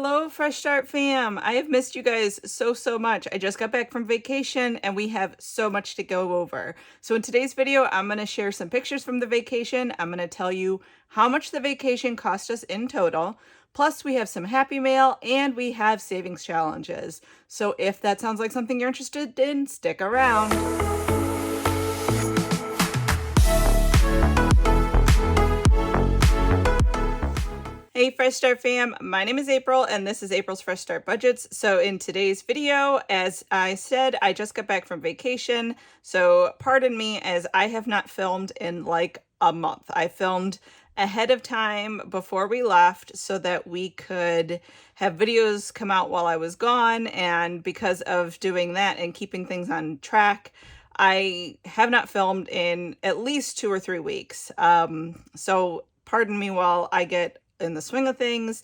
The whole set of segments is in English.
Hello, Fresh Start fam. I have missed you guys so much. I just got back from vacation and we have so much to go over. So in today's video, I'm going to share some pictures from the vacation. I'm going to tell you how much the vacation cost us in total. Plus we have some happy mail and we have savings challenges. So if that sounds like something you're interested in, stick around. Hey Fresh Start fam, my name is April and this is April's Fresh Start Budgets. So in today's video, as I said, I just got back from vacation. So pardon me as I have not filmed in like a month. I filmed ahead of time before we left so that we could have videos come out while I was gone. And because of doing that and keeping things on track, I have not filmed in at least 2 or 3 weeks. So pardon me while I get in the swing of things.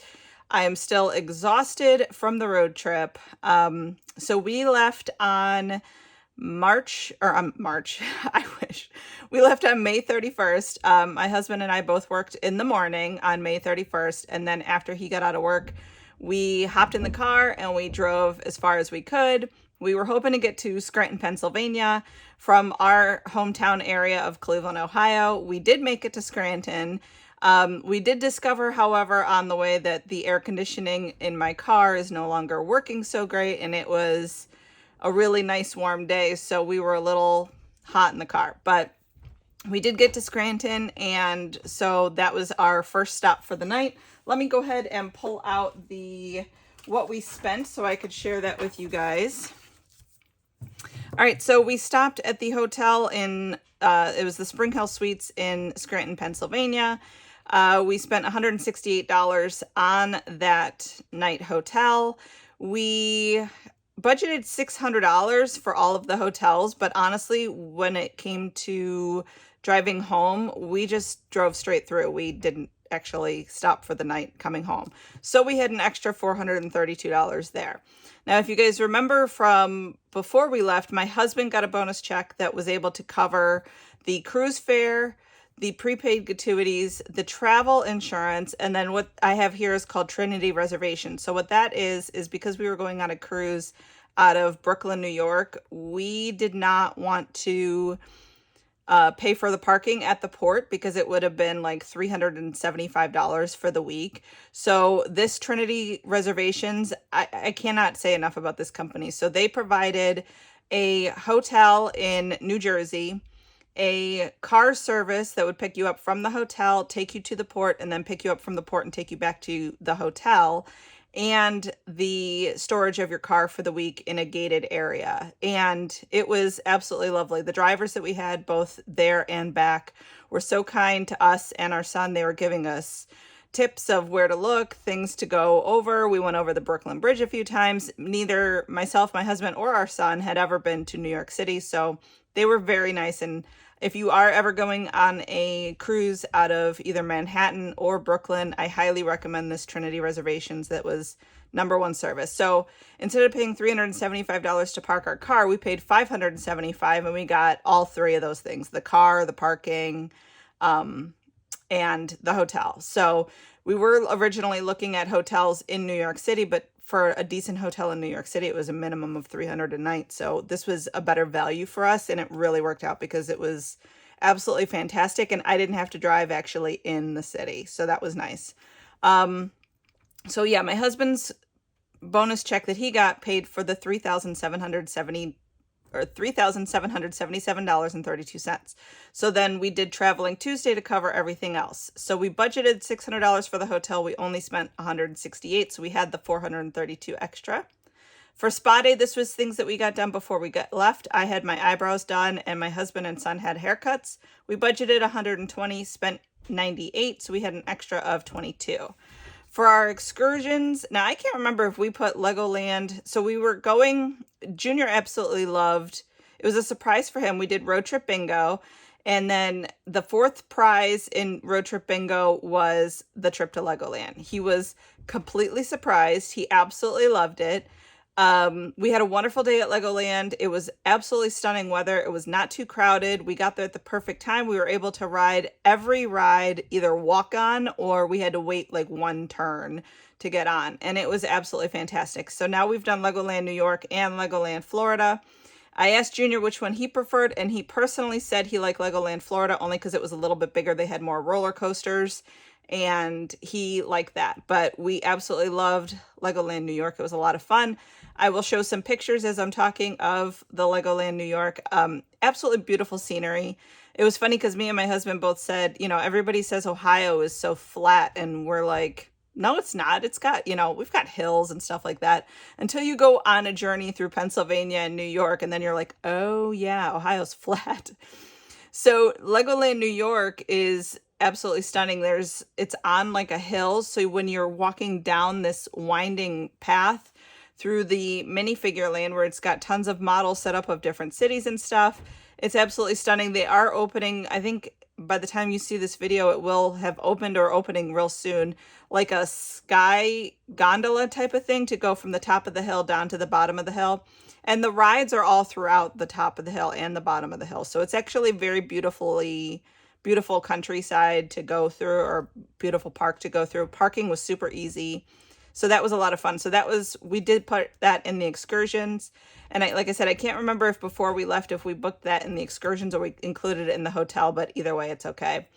I am still exhausted from the road trip. So we left on March, I wish. We left on May 31st. My husband and I both worked in the morning on May 31st. And then after he got out of work, we hopped in the car and we drove as far as we could. We were hoping to get to Scranton, Pennsylvania from our hometown area of Cleveland, Ohio. We did make it to Scranton. We did discover, however, on the way that the air conditioning in my car is no longer working so great, and it was a really nice warm day, so we were a little hot in the car. But we did get to Scranton, and so that was our first stop for the night. Let me go ahead and pull out what we spent so I could share that with you guys. All right, so we stopped at the hotel in, it was the Spring Hill Suites in Scranton, Pennsylvania. We spent $168 on that night hotel. We budgeted $600 for all of the hotels, but honestly, when it came to driving home, we just drove straight through. We didn't actually stop for the night coming home. So we had an extra $432 there. Now, if you guys remember from before we left, my husband got a bonus check that was able to cover the cruise fare, the prepaid gratuities, the travel insurance, and then what I have here is called Trinity Reservation. So what that is because we were going on a cruise out of Brooklyn, New York, we did not want to pay for the parking at the port because it would have been like $375 for the week. So this Trinity Reservations, I cannot say enough about this company. So they provided a hotel in New Jersey, a car service that would pick you up from the hotel, take you to the port, and then pick you up from the port and take you back to the hotel, and the storage of your car for the week in a gated area. And it was absolutely lovely. The drivers that we had both there and back were so kind to us and our son. They were giving us tips of where to look, things to go over. We went over the Brooklyn Bridge a few times. Neither myself, my husband, or our son had ever been to New York City, so they were very nice. And if you are ever going on a cruise out of either Manhattan or Brooklyn, I highly recommend this Trinity Reservations. That was #1 service. So instead of paying $375 to park our car, we paid $575 and we got all 3 of those things: the car, the parking, and the hotel. So we were originally looking at hotels in New York City, but for a decent hotel in New York City, it was a minimum of $300 a night. So this was a better value for us, and it really worked out because it was absolutely fantastic, and I didn't have to drive actually in the city. So that was nice. So yeah, my husband's bonus check that he got paid for the $3,777.32. So then we did Traveling Tuesday to cover everything else. So we budgeted $600 for the hotel. We only spent $168, so we had the $432 extra. For spa day, this was things that we got done before we got left. I had my eyebrows done and my husband and son had haircuts. We budgeted $120, spent $98, so we had an extra of $22. For our excursions, now I can't remember if we put Legoland. So we were going, Junior absolutely loved, it was a surprise for him. We did road trip bingo. And then the 4th prize in road trip bingo was the trip to Legoland. He was completely surprised. He absolutely loved it. We had a wonderful day at Legoland. It was absolutely stunning weather. It was not too crowded. We got there at the perfect time. We were able to ride every ride, either walk on or we had to wait like one turn to get on. And it was absolutely fantastic. So now we've done Legoland New York and Legoland Florida. I asked Junior which one he preferred, and he personally said he liked Legoland Florida only because it was a little bit bigger. They had more roller coasters, and he liked that. But we absolutely loved Legoland New York. It was a lot of fun. I will show some pictures as I'm talking of the Legoland New York. Absolutely beautiful scenery. It was funny because me and my husband both said, you know, everybody says Ohio is so flat, and we're like, no, it's not. It's got, you know, we've got hills and stuff like that until you go on a journey through Pennsylvania and New York, and then you're like, oh yeah, Ohio's flat. So Legoland New York is absolutely stunning. It's on like a hill. So when you're walking down this winding path through the minifigure land where it's got tons of models set up of different cities and stuff, it's absolutely stunning. They are opening, I think by the time you see this video, it will have opened or opening real soon, like a sky gondola type of thing to go from the top of the hill down to the bottom of the hill. And the rides are all throughout the top of the hill and the bottom of the hill. So it's actually very beautiful countryside to go through, or beautiful park to go through. Parking was super easy. So that was a lot of fun. So we did put that in the excursions. And like I said, I can't remember if before we left, if we booked that in the excursions or we included it in the hotel, but either way, it's okay.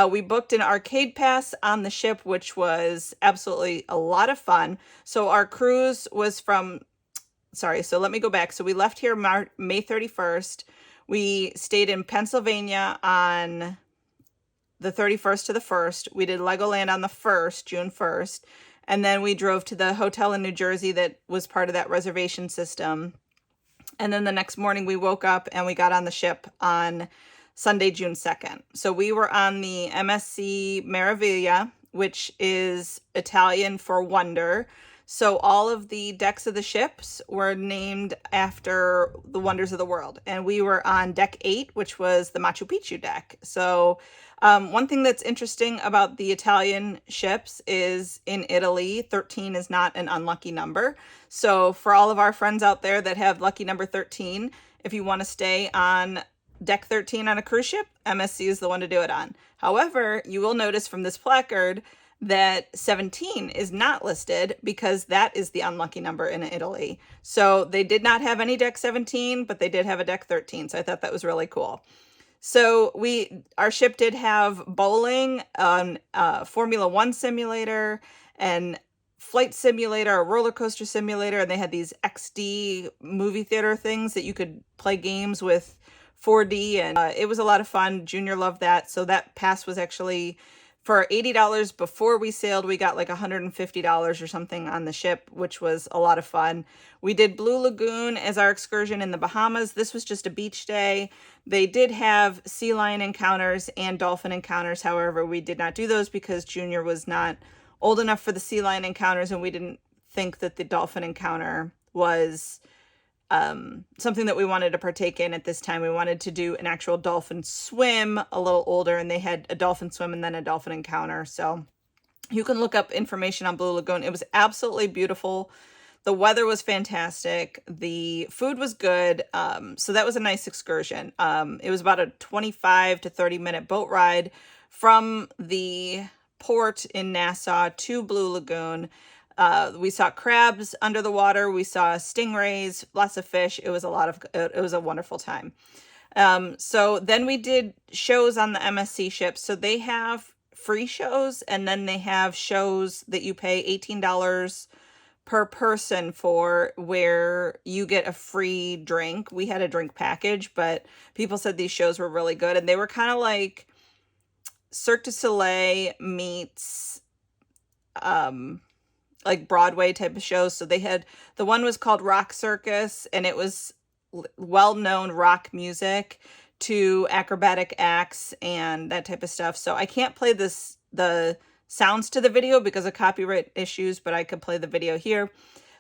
We booked an arcade pass on the ship, which was absolutely a lot of fun. So our cruise was so let me go back. So we left here May 31st. We stayed in Pennsylvania on the 31st to the 1st. We did Legoland on the 1st, June 1st. And then we drove to the hotel in New Jersey that was part of that reservation system. And then the next morning we woke up and we got on the ship on Sunday, June 2nd. So we were on the MSC Meraviglia, which is Italian for wonder. So all of the decks of the ships were named after the wonders of the world. And we were on deck 8, which was the Machu Picchu deck. So one thing that's interesting about the Italian ships is in Italy, 13 is not an unlucky number. So for all of our friends out there that have lucky number 13, if you want to stay on deck 13 on a cruise ship, MSC is the one to do it on. However, you will notice from this placard that 17 is not listed because that is the unlucky number in Italy. So they did not have any deck 17, but they did have a deck 13. So I thought that was really cool. So our ship did have bowling, Formula One simulator, and flight simulator, a roller coaster simulator, and they had these XD movie theater things that you could play games with 4D, and it was a lot of fun. Junior loved that. So that pass was actually for $80 before we sailed. We got like $150 or something on the ship, which was a lot of fun. We did Blue Lagoon as our excursion in the Bahamas. This was just a beach day. They did have sea lion encounters and dolphin encounters. However, we did not do those because Junior was not old enough for the sea lion encounters, and we didn't think that the dolphin encounter was something that we wanted to partake in at this time. We wanted to do an actual dolphin swim a little older, and they had a dolphin swim and then a dolphin encounter. So you can look up information on Blue Lagoon. It was absolutely beautiful. The weather was fantastic. The food was good. So that was a nice excursion. It was about a 25 to 30 minute boat ride from the port in Nassau to Blue Lagoon. We saw crabs under the water. We saw stingrays, lots of fish. It was a wonderful time. So then we did shows on the MSC ship. So they have free shows, and then they have shows that you pay $18 per person for, where you get a free drink. We had a drink package, but people said these shows were really good, and they were kind of like Cirque du Soleil meets like Broadway type of shows. So they had, the one was called Rock Circus, and it was well-known rock music to acrobatic acts and that type of stuff. So I can't play the sounds to the video because of copyright issues, but I could play the video here.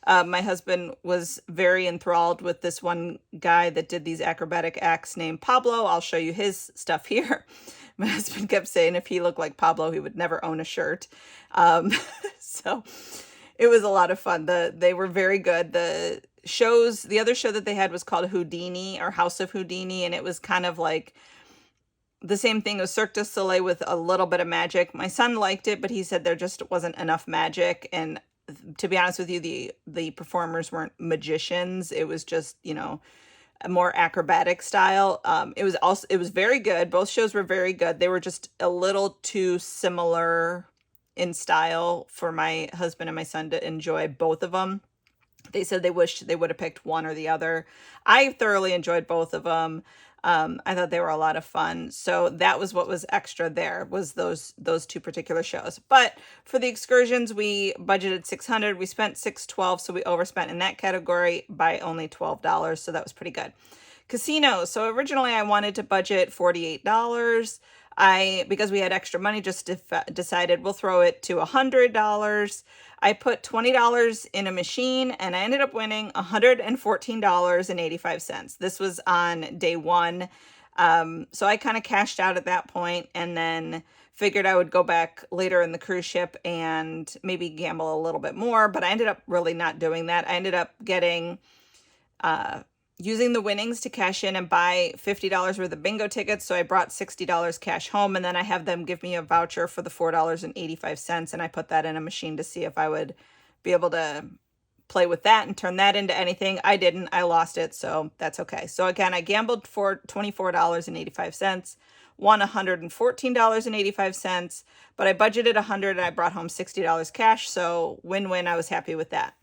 My husband was very enthralled with this one guy that did these acrobatic acts named Pablo. I'll show you his stuff here. My husband kept saying if he looked like Pablo, he would never own a shirt. So It was a lot of fun. They were very good. The other show that they had was called Houdini or House of Houdini, and it was kind of like the same thing as Cirque du Soleil with a little bit of magic. My son liked it, but he said there just wasn't enough magic. And to be honest with you, the performers weren't magicians. It was just, a more acrobatic style. It was very good. Both shows were very good. They were just a little too similar in style for my husband and my son to enjoy both of them. They said they wished they would have picked one or the other. I thoroughly enjoyed both of them. I thought they were a lot of fun. So that was what was extra there, was those two particular shows. But for the excursions, we budgeted $600. We spent $612, so we overspent in that category by only $12. So that was pretty good. Casinos. So originally I wanted to budget $48. Because we had extra money, just decided we'll throw it to $100. I put $20 in a machine and I ended up winning $114.85. This was on day one. So I kind of cashed out at that point and then figured I would go back later in the cruise ship and maybe gamble a little bit more, but I ended up really not doing that. I ended up using the winnings to cash in and buy $50 worth of bingo tickets. So I brought $60 cash home, and then I have them give me a voucher for the $4.85, and I put that in a machine to see if I would be able to play with that and turn that into anything. I didn't. I lost it, so that's okay. So again, I gambled for $24.85, won $114.85, but I budgeted $100 and I brought home $60 cash, so win-win. I was happy with that.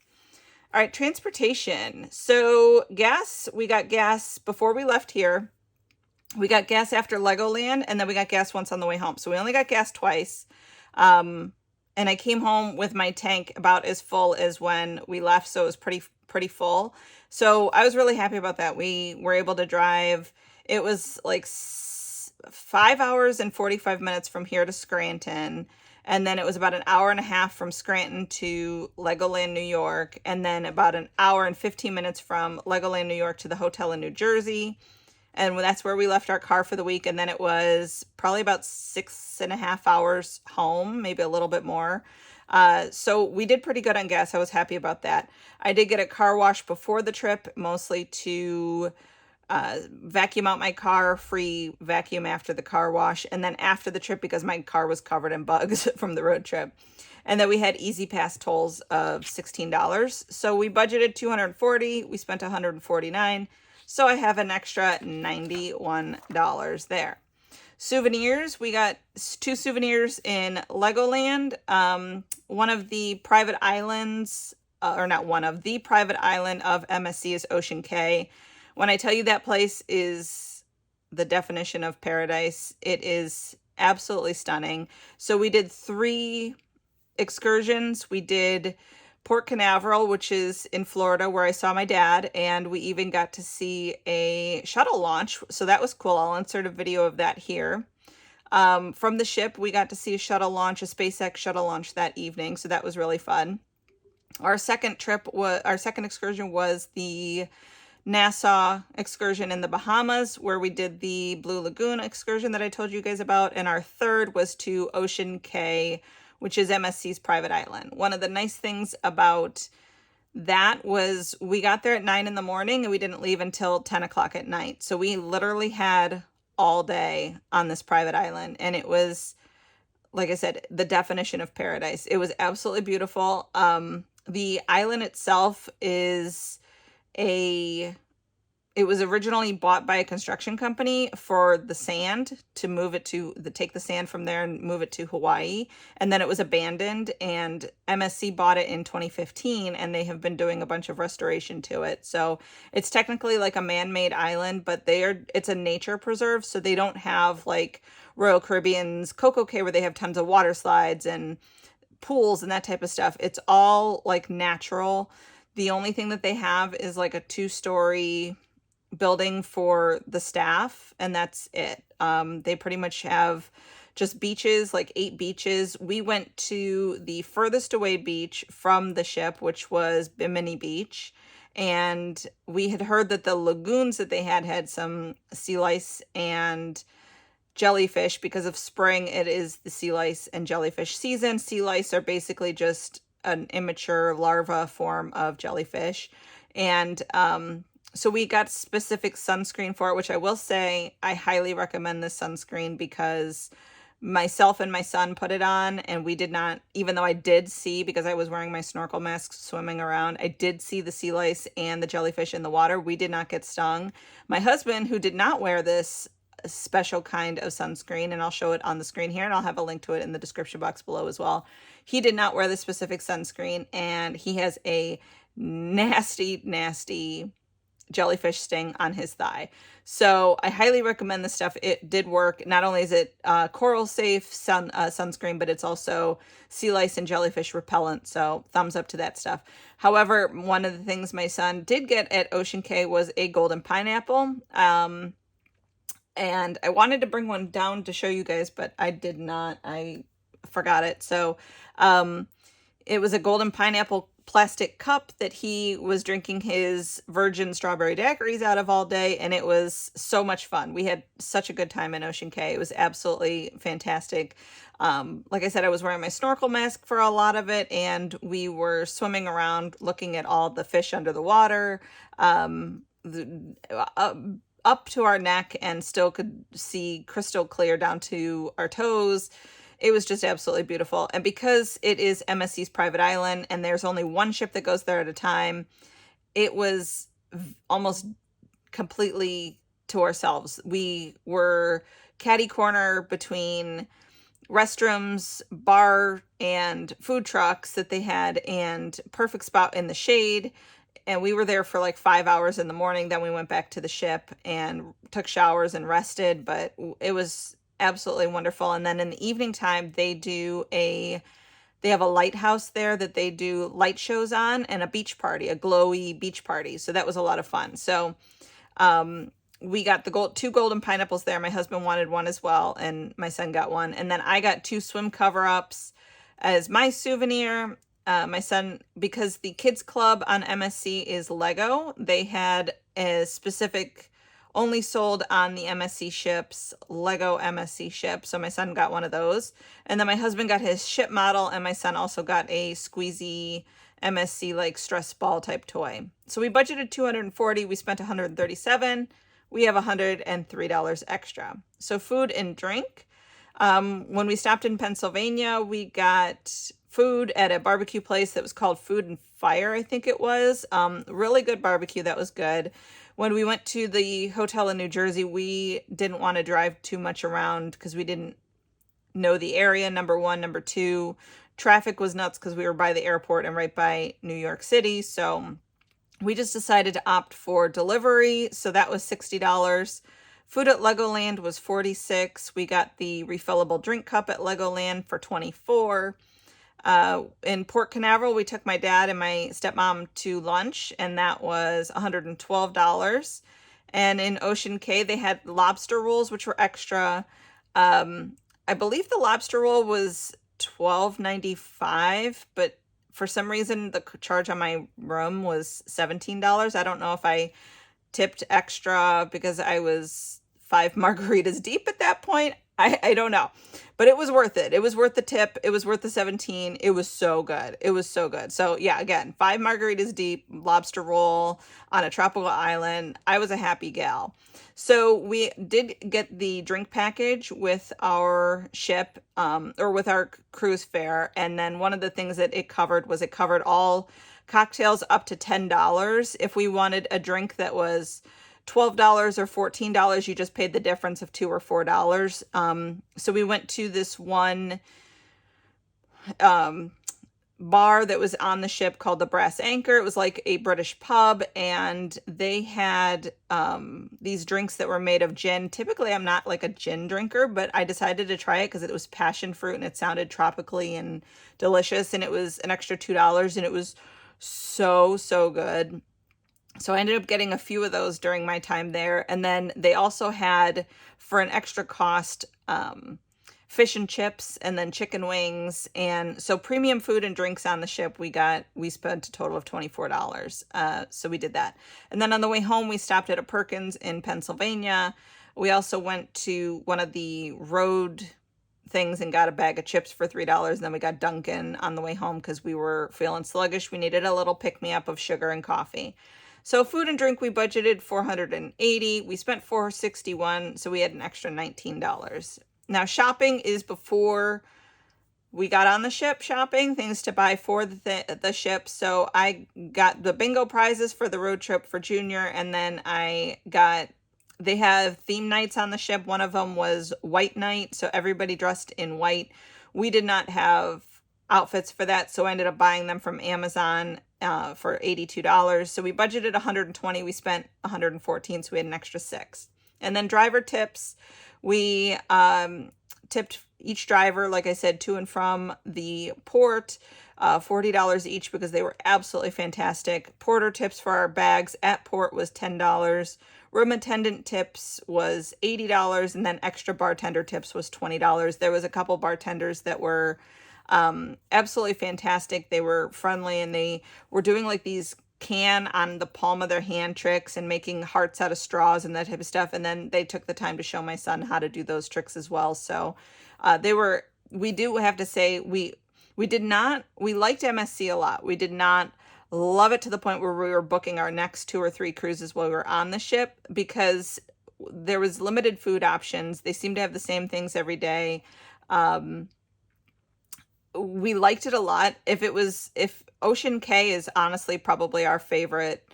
All right, transportation. So gas, we got gas before we left here. We got gas after Legoland, and then we got gas once on the way home. So we only got gas twice. And I came home with my tank about as full as when we left, so it was pretty full. So I was really happy about that. We were able to drive. It was like 5 hours and 45 minutes from here to Scranton. And then it was about an hour and a half from Scranton to Legoland, New York. And then about an hour and 15 minutes from Legoland, New York to the hotel in New Jersey. And that's where we left our car for the week. And then it was probably about 6.5 hours home, maybe a little bit more. So we did pretty good on gas. I was happy about that. I did get a car wash before the trip, mostly to vacuum out my car, free vacuum after the car wash, and then after the trip because my car was covered in bugs from the road trip. And then we had Easy Pass tolls of $16. So we budgeted $240. We spent $149. So I have an extra $91 there. Souvenirs, we got 2 souvenirs in Legoland. One of the private islands, or not one of, the private island of MSC is Ocean Cay. When I tell you that place is the definition of paradise, it is absolutely stunning. So we did 3 excursions. We did Port Canaveral, which is in Florida, where I saw my dad, and we even got to see a shuttle launch. So that was cool. I'll insert a video of that here. From the ship, we got to see a shuttle launch, a SpaceX shuttle launch that evening. So that was really fun. Our second excursion was the Nassau excursion in the Bahamas, where we did the Blue Lagoon excursion that I told you guys about. And our third was to Ocean Cay, which is MSC's private island. One of the nice things about that was we got there at 9 in the morning and we didn't leave until 10 o'clock at night. So we literally had all day on this private island. And it was, like I said, the definition of paradise. It was absolutely beautiful. The island itself it was originally bought by a construction company for the sand, to move it take the sand from there and move it to Hawaii. And then it was abandoned, and MSC bought it in 2015, and they have been doing a bunch of restoration to it. So it's technically like a man-made island, but it's a nature preserve. So they don't have like Royal Caribbean's Coco Cay, where they have tons of water slides and pools and that type of stuff. It's all like natural. The only thing that they have is like a 2-story building for the staff, and that's it. They pretty much have just beaches, like 8 beaches. We went to the furthest away beach from the ship, which was Bimini Beach. And we had heard that the lagoons that they had some sea lice and jellyfish. Because of spring, it is the sea lice and jellyfish season. Sea lice are basically just an immature larva form of jellyfish. And so we got specific sunscreen for it, which I will say I highly recommend this sunscreen because myself and my son put it on, and we did not, even though I did see, because I was wearing my snorkel mask swimming around, I did see the sea lice and the jellyfish in the water. We did not get stung. My husband, who did not wear this special kind of sunscreen, and I'll show it on the screen here, and I'll have a link to it in the description box below as well. He did not wear this specific sunscreen, and he has a nasty, nasty jellyfish sting on his thigh. So I highly recommend this stuff. It did work. Not only is it coral safe sunscreen, but it's also sea lice and jellyfish repellent. So thumbs up to that stuff. However, one of the things my son did get at Ocean Cay was a golden pineapple. And I wanted to bring one down to show you guys, but I did not. I forgot it. So it was a golden pineapple plastic cup that he was drinking his virgin strawberry daiquiris out of all day, and it was so much fun. We had such a good time in Ocean Cay. It was absolutely fantastic. Like I said, I was wearing my snorkel mask for a lot of it, and we were swimming around looking at all the fish under the water, up to our neck, and still could see crystal clear down to our toes. It was just absolutely beautiful. And because it is MSC's private island and there's only one ship that goes there at a time, it was almost completely to ourselves. We were catty corner between restrooms, bar, and food trucks that they had, and perfect spot in the shade. And we were there for like 5 hours in the morning. Then we went back to the ship and took showers and rested. But it was absolutely wonderful. And then in the evening time, they have a lighthouse there that they do light shows on, and a beach party, a glowy beach party. So that was a lot of fun. So we got the two golden pineapples there. My husband wanted one as well, and my son got one. And then I got 2 swim cover-ups as my souvenir. My son, because the kids club on MSC is Lego, they had a specific only sold on the MSC ships, Lego MSC ship. So my son got one of those. And then my husband got his ship model, and my son also got a squeezy MSC like stress ball type toy. So we budgeted $240, we spent $137. We have $103 extra. So food and drink. When we stopped in Pennsylvania, we got food at a barbecue place that was called Food and Fire, I think it was. Really good barbecue. That was good. When we went to the hotel in New Jersey, we didn't want to drive too much around because we didn't know the area, number one. Number two, traffic was nuts because we were by the airport and right by New York City. So we just decided to opt for delivery. So that was $60. Food at Legoland was $46. We got the refillable drink cup at Legoland for $24. In Port Canaveral, we took my dad and my stepmom to lunch, and that was $112. And in Ocean Cay, they had lobster rolls, which were extra. I believe the lobster roll was $12.95, but for some reason, the charge on my room was $17. I don't know if I tipped extra because I was 5 margaritas deep at that point. I don't know, but it was worth it. It was worth the tip. It was worth the 17. It was so good. It was so good. So yeah, again, 5 margaritas deep, lobster roll on a tropical island. I was a happy gal. So we did get the drink package with our ship, or with our cruise fare. And then one of the things that it covered was it covered all cocktails up to $10. If we wanted a drink that was $12 or $14, you just paid the difference of $2 or $4. So we went to this one bar that was on the ship called the Brass Anchor. It was like a British pub, and they had these drinks that were made of gin. Typically, I'm not like a gin drinker, but I decided to try it because it was passion fruit and it sounded tropically and delicious, and it was an extra $2, and it was so, so good. So I ended up getting a few of those during my time there. And then they also had, for an extra cost, fish and chips, and then chicken wings. And so premium food and drinks on the ship, we spent a total of $24. So we did that. And then on the way home, we stopped at a Perkins in Pennsylvania. We also went to one of the road things and got a bag of chips for $3. And then we got Dunkin' on the way home because we were feeling sluggish. We needed a little pick-me-up of sugar and coffee. So food and drink, we budgeted $480. We spent $461, so we had an extra $19. Now, shopping is before we got on the ship shopping, things to buy for the ship. So I got the bingo prizes for the road trip for Junior, and then they have theme nights on the ship. One of them was white night, so everybody dressed in white. We did not have outfits for that, so I ended up buying them from Amazon for $82. So we budgeted $120. We spent $114, so we had an extra $6. And then driver tips, we tipped each driver, like I said, to and from the port, $40 each because they were absolutely fantastic. Porter tips for our bags at port was $10. Room attendant tips was $80, and then extra bartender tips was $20. There was a couple bartenders that were absolutely fantastic. They were friendly, and they were doing like these can on the palm of their hand tricks and making hearts out of straws and that type of stuff. And then they took the time to show my son how to do those tricks as well. So we do have to say, we liked MSC a lot. We did not love it to the point where we were booking our next 2 or 3 cruises while we were on the ship because there was limited food options. They seemed to have the same things every day. We liked it a lot. If Ocean Cay is honestly probably our favorite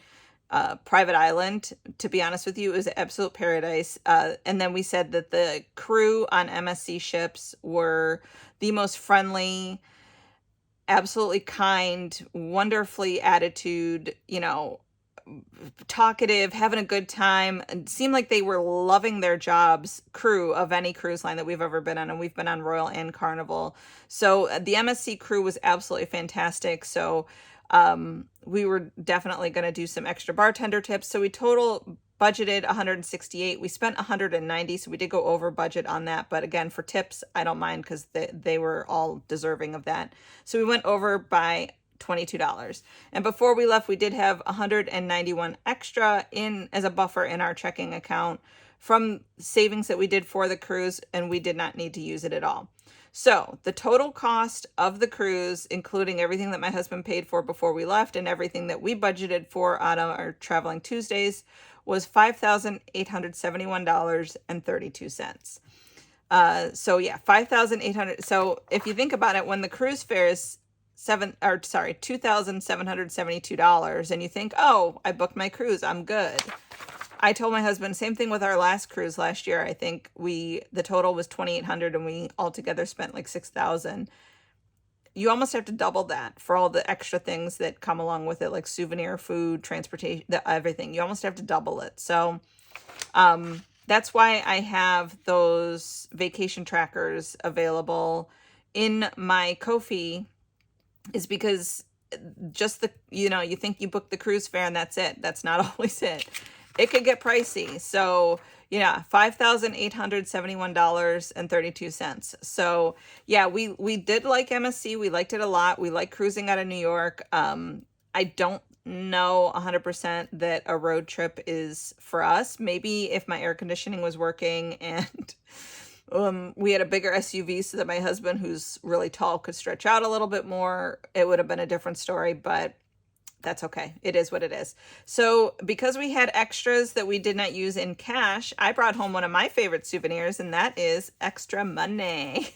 private island, to be honest with you, it was absolute paradise. And then we said that the crew on MSC ships were the most friendly, absolutely kind, wonderfully attitude, talkative, having a good time. It seemed like they were loving their jobs, crew of any cruise line that we've ever been on, and we've been on Royal and Carnival. So the MSC crew was absolutely fantastic. So we were definitely going to do some extra bartender tips. So we total budgeted $168. We spent $190, so we did go over budget on that. But again, for tips, I don't mind because they were all deserving of that. So we went over by $22. And before we left, we did have $191 extra in as a buffer in our checking account from savings that we did for the cruise, and we did not need to use it at all. So the total cost of the cruise, including everything that my husband paid for before we left and everything that we budgeted for on our Traveling Tuesdays, was $5,871.32. So yeah, $5,800. So if you think about it, when the cruise fare is $2,772, and you think, oh, I booked my cruise, I'm good. I told my husband, same thing with our last cruise last year. I think the total was $2,800 and we altogether spent like $6,000. You almost have to double that for all the extra things that come along with it, like souvenir, food, transportation, everything. You almost have to double it. So that's why I have those vacation trackers available in my Ko-fi, is because just you think you book the cruise fare and that's it. That's not always it. It could get pricey. So yeah, $5,871.32. So yeah, we did like MSC. We liked it a lot. We like cruising out of New York. I don't know 100% that a road trip is for us. Maybe if my air conditioning was working and we had a bigger SUV so that my husband, who's really tall, could stretch out a little bit more, it would have been a different story, but that's okay. It is what it is. So because we had extras that we did not use in cash, I brought home one of my favorite souvenirs, and that is extra money.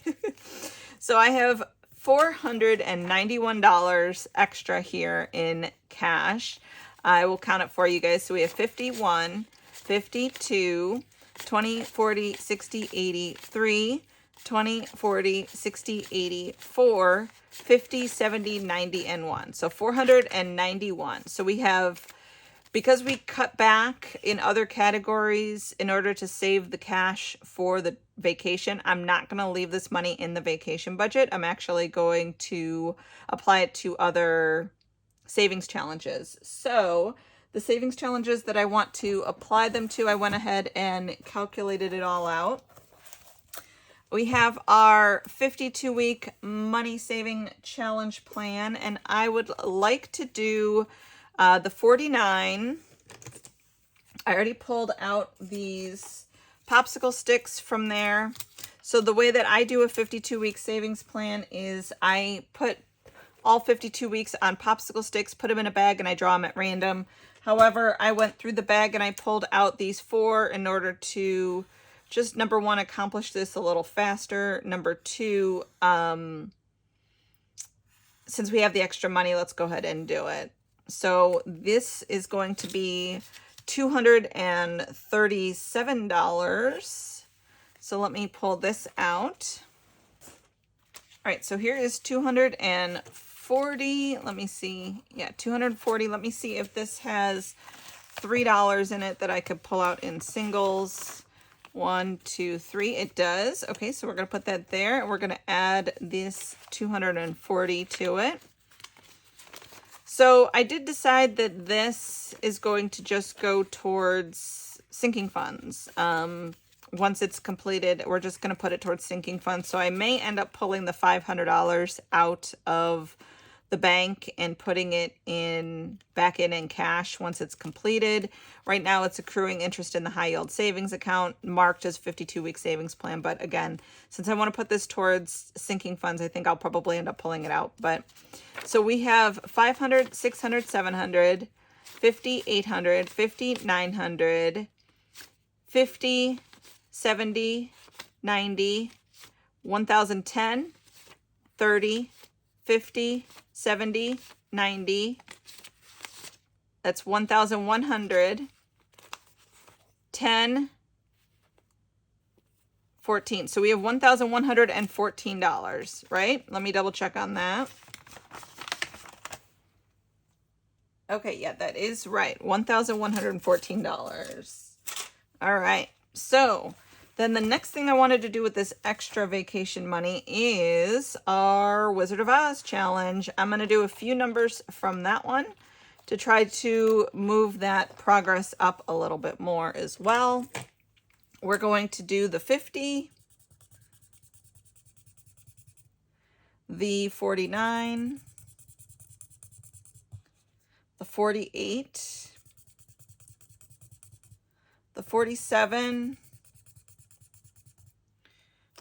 So I have $491 extra here in cash. I will count it for you guys. So we have 51, 52, 20, 40, 60, 80, 3, 20, 40, 60, 80, 4, 50, 70, 90, and 1. So 491. So we have, because we cut back in other categories in order to save the cash for the vacation, I'm not going to leave this money in the vacation budget. I'm actually going to apply it to other savings challenges. So the savings challenges that I want to apply them to, I went ahead and calculated it all out. We have our 52-week money saving challenge plan, and I would like to do the 49. I already pulled out these popsicle sticks from there. So the way that I do a 52-week savings plan is I put all 52 weeks on popsicle sticks, put them in a bag, and I draw them at random. However, I went through the bag and I pulled out these 4 in order to just, number 1, accomplish this a little faster. Number 2, since we have the extra money, let's go ahead and do it. So this is going to be $237. So let me pull this out. All right, so here is 240. Let me see. Yeah, 240. Let me see if this has $3 in it that I could pull out in singles. 1, 2, 3. It does. Okay, so we're going to put that there, and we're going to add this 240 to it. So I did decide that this is going to just go towards sinking funds. Once it's completed, we're just going to put it towards sinking funds. So I may end up pulling the $500 out of the bank and putting it back in cash once it's completed. Right now it's accruing interest in the high yield savings account marked as 52-week savings plan. But again, since I want to put this towards sinking funds, I think I'll probably end up pulling it out. But so we have 500, 600, 700, 50, 800, 50, 900, 50, 70, 90, 1,010, 30, 50, 70, 90. That's 1,100, 10, 14. So we have $1,114, right? Let me double check on that. Okay, yeah, that is right. $1,114. All right. So then the next thing I wanted to do with this extra vacation money is our Wizard of Oz challenge. I'm going to do a few numbers from that one to try to move that progress up a little bit more as well. We're going to do the 50, the 49, the 48, the 47,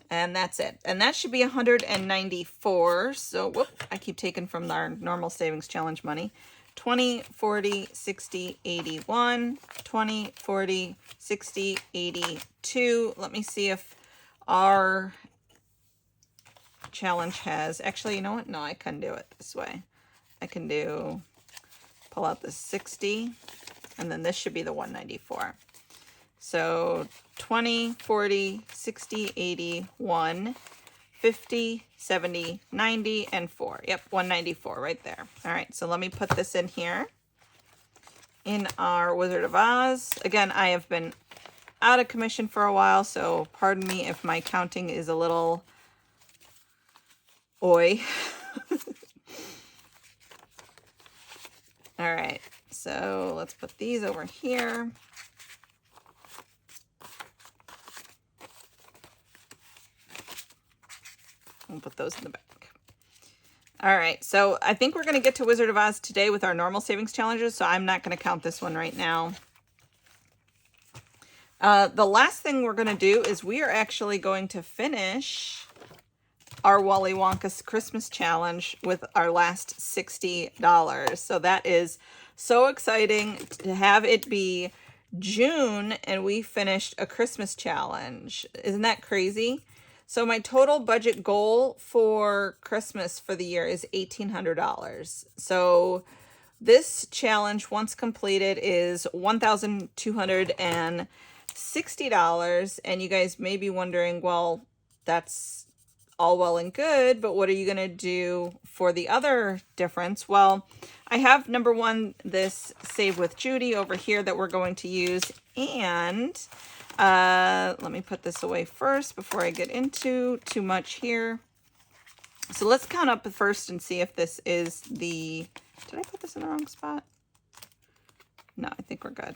and that's it. And that should be 194. So, whoop, I keep taking from our normal savings challenge money. 20, 40, 60, 81, 20, 40, 60, 82. Let me see if our challenge has, actually, you know what? No, I can do it this way. I can pull out the 60, and then this should be the 194. So 20, 40, 60, 80, 1, 50, 70, 90, and 4. Yep, 194 right there. All right, so let me put this in here in our Wizard of Oz. Again, I have been out of commission for a while, so pardon me if my counting is a little oi. All right, so let's put these over here. We'll put those in the back. All right, so I think we're going to get to Wizard of Oz today with our normal savings challenges, so I'm not going to count this one right now. The last thing we're going to do is we are actually going to finish our Wally Wonka's Christmas challenge with our last $60. So that is so exciting to have it be June and we finished a Christmas challenge. Isn't that crazy? So my total budget goal for Christmas for the year is $1,800. So this challenge, once completed, is $1,260. And you guys may be wondering, well, that's all well and good, but what are you going to do for the other difference? Well, I have, number one, this Save with Judy over here that we're going to use. And let me put this away first before I get into too much here. So let's count up first and see if this is the, did I put this in the wrong spot? No, I think we're good.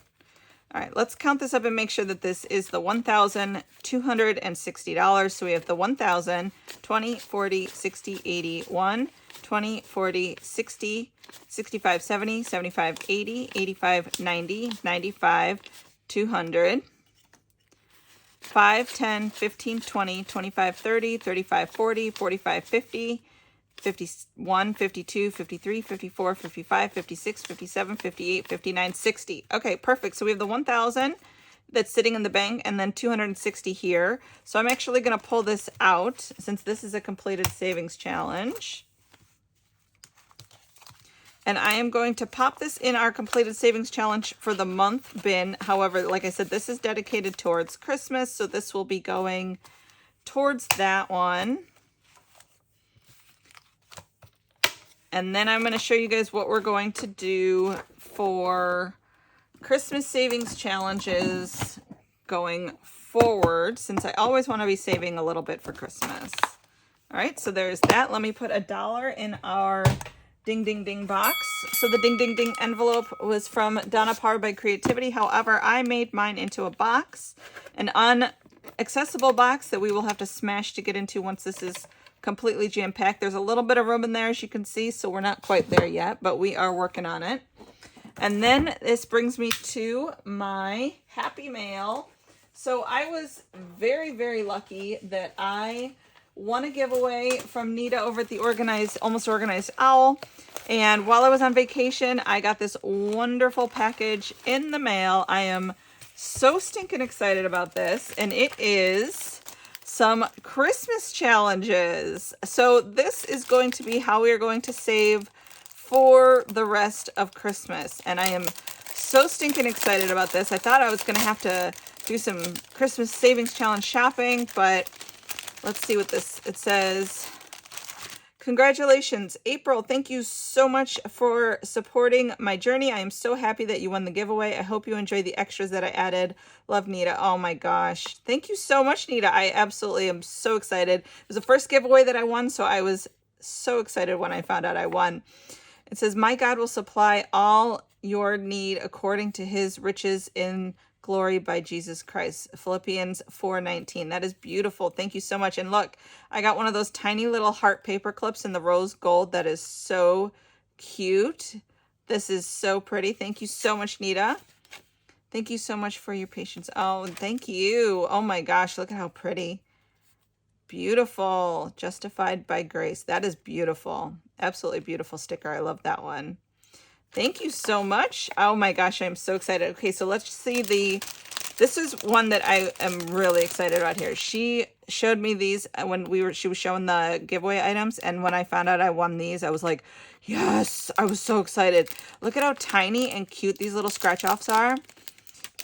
All right, let's count this up and make sure that this is the $1,260. So we have the 1,000, 20, 40, 60, 80, 1, 20, 40, 60, 65, 70, 75, 80, 85, 90, 95, 200. 5, 10, 15, 20, 25, 30, 35, 40, 45, 50, 51, 52, 53, 54, 55, 56, 57, 58, 59, 60. Okay, perfect. So we have the 1,000 that's sitting in the bank and then 260 here. So I'm actually going to pull this out since this is a completed savings challenge. And I am going to pop this in our completed savings challenge for the month bin. However, like I said, this is dedicated towards Christmas, so this will be going towards that one. And then I'm going to show you guys what we're going to do for Christmas savings challenges going forward, since I always want to be saving a little bit for Christmas. All right, so there's that. Let me put $1 in our Ding Ding Ding box. So the Ding Ding Ding envelope was from Donna Powered by Creativity. However, I made mine into a box, an unaccessible box that we will have to smash to get into once this is completely jam-packed. There's a little bit of room in there, as you can see, so we're not quite there yet, but we are working on it. And then this brings me to my Happy Mail. So I was very, very lucky that I won a giveaway from Nita over at the Almost Organized Owl. And while I was on vacation, I got this wonderful package in the mail. I am so stinking excited about this. And it is some Christmas challenges. So this is going to be how we are going to save for the rest of Christmas. And I am so stinking excited about this. I thought I was going to have to do some Christmas savings challenge shopping, but let's see what it says. Congratulations, April. Thank you so much for supporting my journey. I am so happy that you won the giveaway. I hope you enjoy the extras that I added. Love, Nita. Oh my gosh. Thank you so much, Nita. I absolutely am so excited. It was the first giveaway that I won, so I was so excited when I found out I won. It says, my God will supply all your need according to his riches in glory by Jesus Christ. Philippians 4:19. That is beautiful. Thank you so much. And look, I got one of those tiny little heart paper clips in the rose gold. That is so cute. This is so pretty. Thank you so much, Nita. Thank you so much for your patience. Oh, thank you. Oh my gosh, look at how pretty. Beautiful. Justified by grace. That is beautiful. Absolutely beautiful sticker. I love that one. Thank you so much. Oh my gosh, I'm so excited. Okay, so let's see this is one that I am really excited about here. She showed me these when she was showing the giveaway items, and when I found out I won these, I was like, yes, I was so excited. Look at how tiny and cute these little scratch offs are.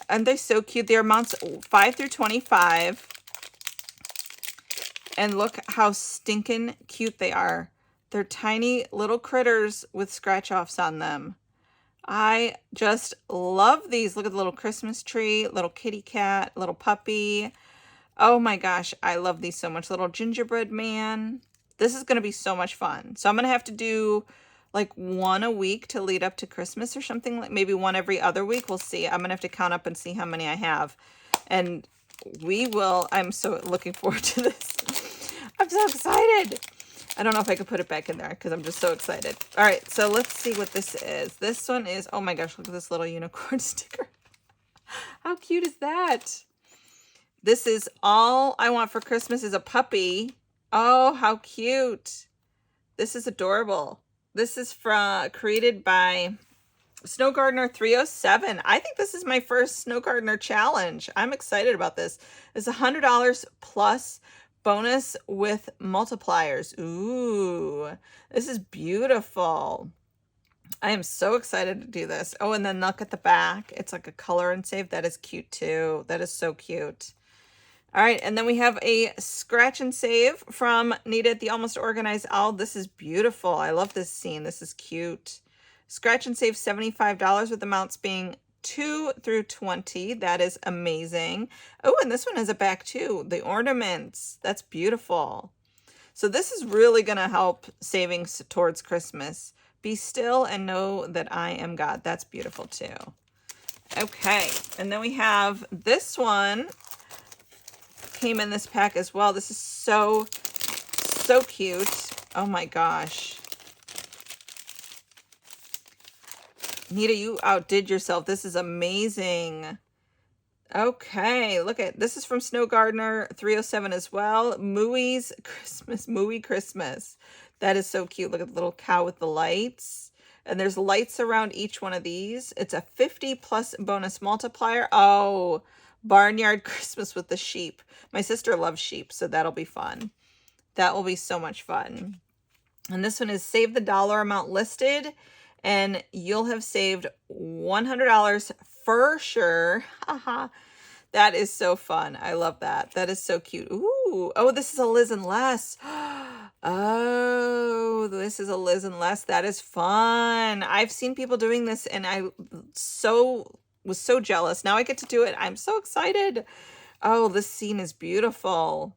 Aren't they so cute? They're amounts 5 through 25. And look how stinking cute they are. They're tiny little critters with scratch offs on them. I just love these. Look at the little Christmas tree, little kitty cat, little puppy. Oh my gosh, I love these so much. Little gingerbread man. This is going to be so much fun. So I'm going to have to do like one a week to lead up to Christmas or something, like maybe one every other week. We'll see. I'm going to have to count up and see how many I have. And I'm so looking forward to this. I'm so excited. I don't know if I could put it back in there because I'm just so excited. All right, so let's see what this is. This one is, oh my gosh, look at this little unicorn sticker. How cute is that? This is all I want for Christmas is a puppy. Oh, how cute. This is adorable. This is created by Snow Gardener 307. I think this is my first Snow Gardener challenge. I'm excited about this. It's $100 plus bonus with multipliers. Ooh, this is beautiful. I am so excited to do this. Oh, and then look at the back. It's like a color and save. That is cute too. That is so cute. All right, and then we have a scratch and save from Nita at the Almost Organized Owl. This is beautiful. I love this scene. This is cute. Scratch and save $75 with amounts being 2 through 20. That is amazing. Oh, and this one has a back too. The ornaments. That's beautiful. So this is really going to help savings towards Christmas. Be still and know that I am God. That's beautiful too. Okay, and then we have this one. Came in this pack as well. This is so cute. Oh my gosh. Nita, you outdid yourself. This is amazing. Okay, look at this is from Snow Gardener 307 as well. Mooey's Christmas, Mooey Christmas. That is so cute. Look at the little cow with the lights. And there's lights around each one of these. It's a 50 plus bonus multiplier. Oh, Barnyard Christmas with the sheep. My sister loves sheep, so that'll be fun. That will be so much fun. And this one is save the dollar amount listed, and you'll have saved $100 for sure. Haha. That is so fun. I love that. That is so cute. Ooh. Oh, this is a Liz and Les. Oh, this is a Liz and Les. That is fun. I've seen people doing this, and I was so jealous. Now I get to do it. I'm so excited. Oh, this scene is beautiful.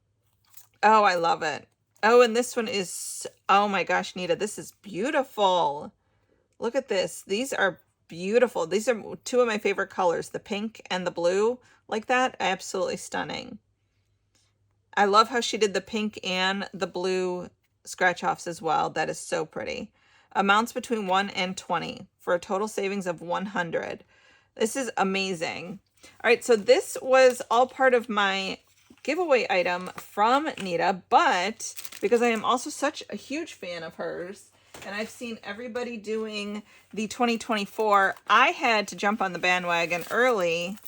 Oh, I love it. Oh, and this one is, oh my gosh, Nita, this is beautiful. Look at this. These are beautiful. These are two of my favorite colors, the pink and the blue, like that. Absolutely stunning. I love how she did the pink and the blue scratch offs as well. That is so pretty. Amounts between 1 and 20 for a total savings of 100. This is amazing. All right, so this was all part of my giveaway item from Nita, but because I am also such a huge fan of hers, and I've seen everybody doing the 2024, I had to jump on the bandwagon early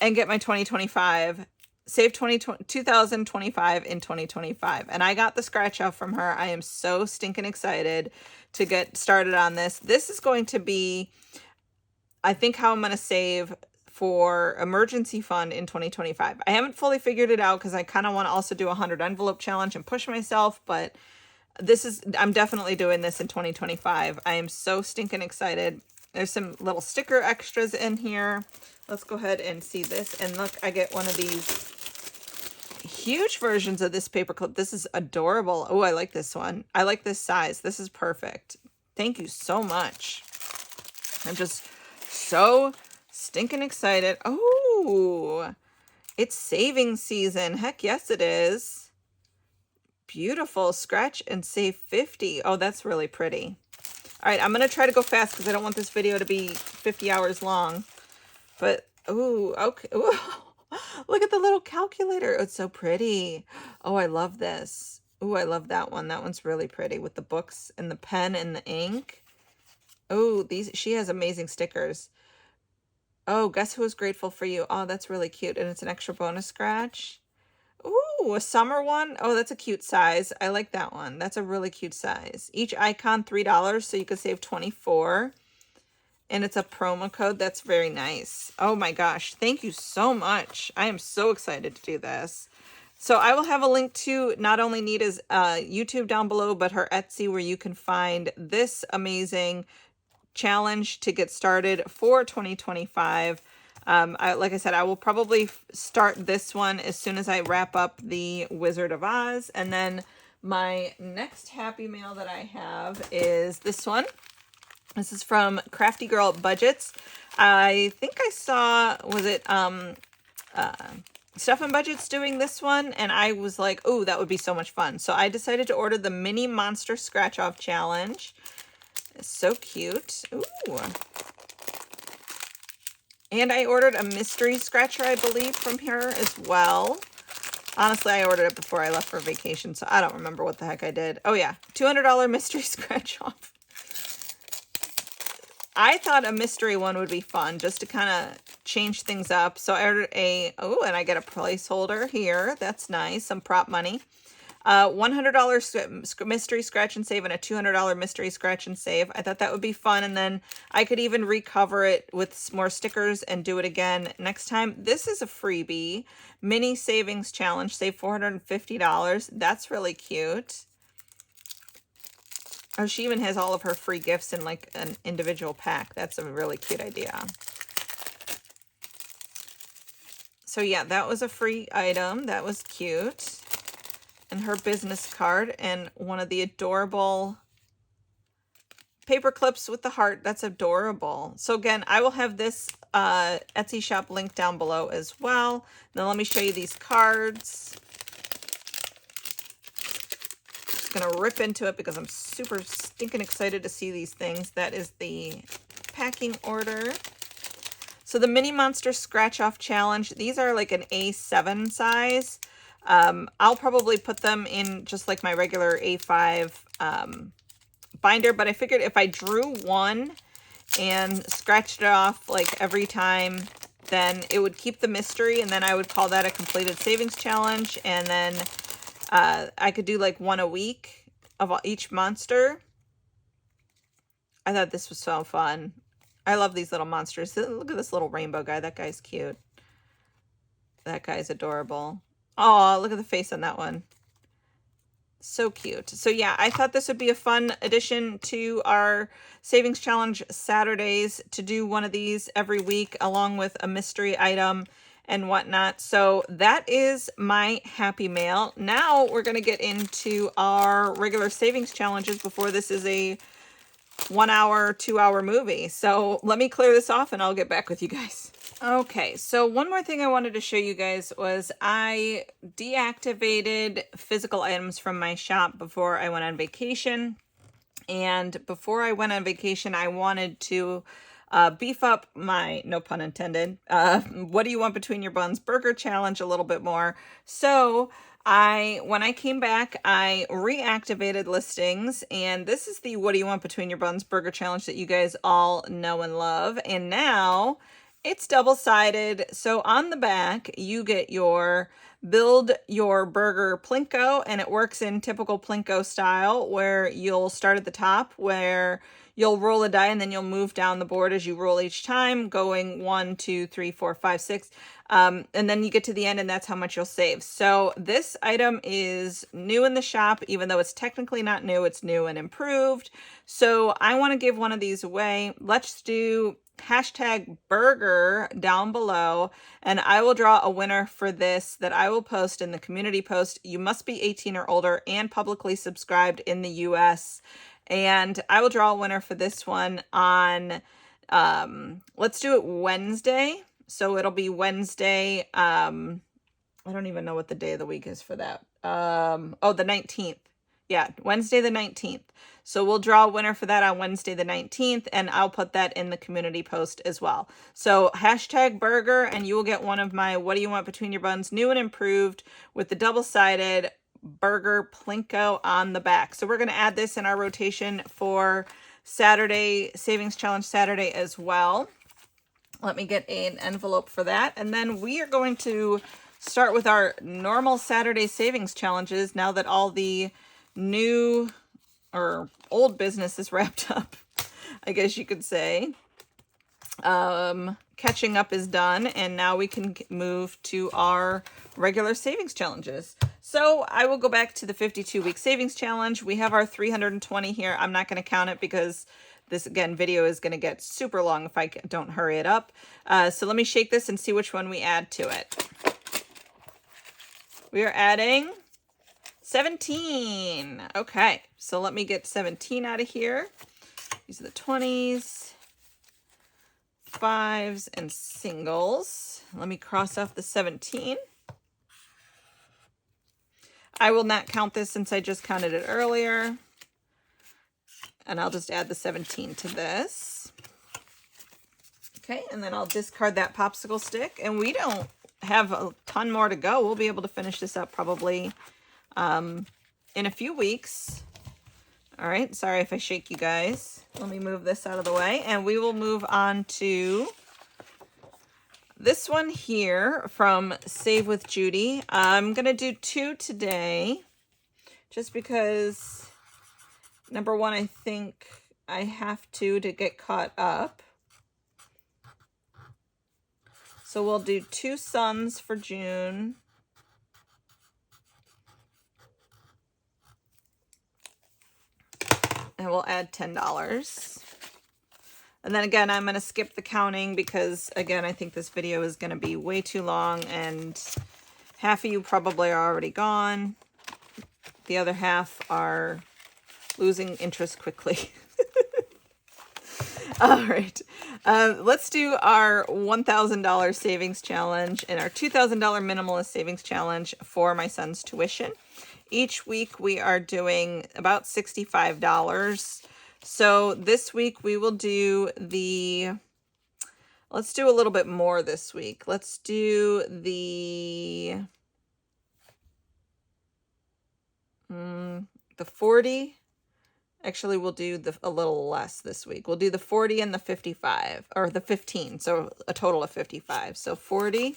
and get my 2025, save 2025 in 2025. And I got the scratch off from her. I am so stinking excited to get started on this. This is going to be, I think, how I'm going to save for emergency fund in 2025. I haven't fully figured it out because I kind of want to also do a 100 envelope challenge and push myself, but I'm definitely doing this in 2025. I am so stinking excited. There's some little sticker extras in here. Let's go ahead and see this. And look, I get one of these huge versions of this paper clip. This is adorable. Oh, I like this one. I like this size. This is perfect. Thank you so much. I'm just so stinking excited. Oh, it's saving season. Heck yes, it is. Beautiful. Scratch and save 50. Oh, that's really pretty. All right, I'm going to try to go fast because I don't want this video to be 50 hours long. But, ooh, okay. Ooh, look at the little calculator. Oh, it's so pretty. Oh, I love this. Ooh, I love that one. That one's really pretty with the books and the pen and the ink. Oh, she has amazing stickers. Oh, guess who is grateful for you? Oh, that's really cute. And it's an extra bonus scratch. Ooh, a summer one. Oh, that's a cute size. I like that one. That's a really cute size. Each icon, $3, so you could save 24. And it's a promo code. That's very nice. Oh my gosh. Thank you so much. I am so excited to do this. So I will have a link to not only Nita's YouTube down below, but her Etsy, where you can find this amazing challenge to get started for 2025. Like I said, I will probably start this one as soon as I wrap up the Wizard of Oz. And then my next Happy Mail that I have is this one. This is from Crafty Girl Budgets. I think I saw, was it Stuff and Budgets doing this one? And I was like, oh, that would be so much fun. So I decided to order the Mini Monster Scratch Off Challenge. It's so cute. Ooh. And I ordered a mystery scratcher, I believe, from here as well. Honestly, I ordered it before I left for vacation, so I don't remember what the heck I did. Oh, yeah. $200 mystery scratch off. I thought a mystery one would be fun, just to kind of change things up. So I ordered oh, and I get a placeholder here. That's nice. Some prop money. $100 mystery scratch and save and a $200 mystery scratch and save. I thought that would be fun, and then I could even recover it with more stickers and do it again next time. This is a freebie. Mini savings challenge. Save $450. That's really cute. Oh, she even has all of her free gifts in like an individual pack. That's a really cute idea. So yeah, that was a free item. That was cute. And her business card and one of the adorable paper clips with the heart. That's adorable. So again, I will have this Etsy shop link down below as well. Now let me show you these cards. Just gonna rip into it because I'm super stinking excited to see these things. That is the packing order. So the Mini Monster Scratch Off Challenge, these are like an A7 size. I'll probably put them in just like my regular A5 binder, but I figured if I drew one and scratched it off like every time, then it would keep the mystery, and then I would call that a completed savings challenge, and then I could do like one a week of each monster. I thought this was so fun. I love these little monsters. Look at this little rainbow guy. That guy's cute. That guy's adorable. Oh, look at the face on that one. So cute. So yeah, I thought this would be a fun addition to our savings challenge Saturdays, to do one of these every week along with a mystery item and whatnot. So that is my happy mail. Now we're going to get into our regular savings challenges before this is a 1 hour, 2 hour movie. So let me clear this off and I'll get back with you guys. Okay, so one more thing I wanted to show you guys was I deactivated physical items from my shop before I went on vacation. And before I went on vacation, I wanted to beef up my, no pun intended, what do you want between your buns burger challenge a little bit more. So when I came back, I reactivated listings, and this is the what do you want between your buns burger challenge that you guys all know and love. And now it's double-sided. So on the back, you get your build your burger Plinko, and it works in typical Plinko style where you'll start at the top, where you'll roll a die and then you'll move down the board as you roll each time, going 1, 2, 3, 4, 5, 6. And then you get to the end and that's how much you'll save. So this item is new in the shop, even though it's technically not new, it's new and improved. So I want to give one of these away. Let's do #burger down below, and I will draw a winner for this that I will post in the community post. You must be 18 or older and publicly subscribed in the US. And I will draw a winner for this one on, let's do it Wednesday. So it'll be Wednesday. I don't even know what the day of the week is for that. Oh, the 19th. Yeah, Wednesday the 19th. So we'll draw a winner for that on Wednesday the 19th, and I'll put that in the community post as well. So #burger, and you will get one of my what do you want between your buns new and improved with the double-sided burger Plinko on the back. So we're going to add this in our rotation for Saturday, Savings Challenge Saturday as well. Let me get an envelope for that. And then we are going to start with our normal Saturday savings challenges now that all the new or old business is wrapped up, I guess you could say. Catching up is done, and now we can move to our regular savings challenges. So I will go back to the 52-week savings challenge. We have our 320 here. I'm not going to count it because this, again, video is going to get super long if I don't hurry it up. So let me shake this and see which one we add to it. We are adding 17. Okay, so let me get 17 out of here. These are the 20s, 5s, and singles. Let me cross off the 17. I will not count this since I just counted it earlier. And I'll just add the 17 to this. Okay, and then I'll discard that popsicle stick. And we don't have a ton more to go. We'll be able to finish this up probably in a few weeks. All right, sorry if I shake you guys. Let me move this out of the way, and we will move on to this one here from Save with Judy. I'm going to do 2 today just because, number one, I think I have to get caught up. So we'll do 2 suns for June. And we'll add $10. And then again, I'm going to skip the counting because, again, I think this video is going to be way too long, and half of you probably are already gone. The other half are losing interest quickly. All right, let's do our $1,000 savings challenge and our $2,000 minimalist savings challenge for my son's tuition. Each week we are doing about $65. So this week we will do the, Let's do a little bit more this week. Let's do the 40. Actually, we'll do a little less this week. We'll do the 40 and the 55, or the 15, so a total of 55. So 40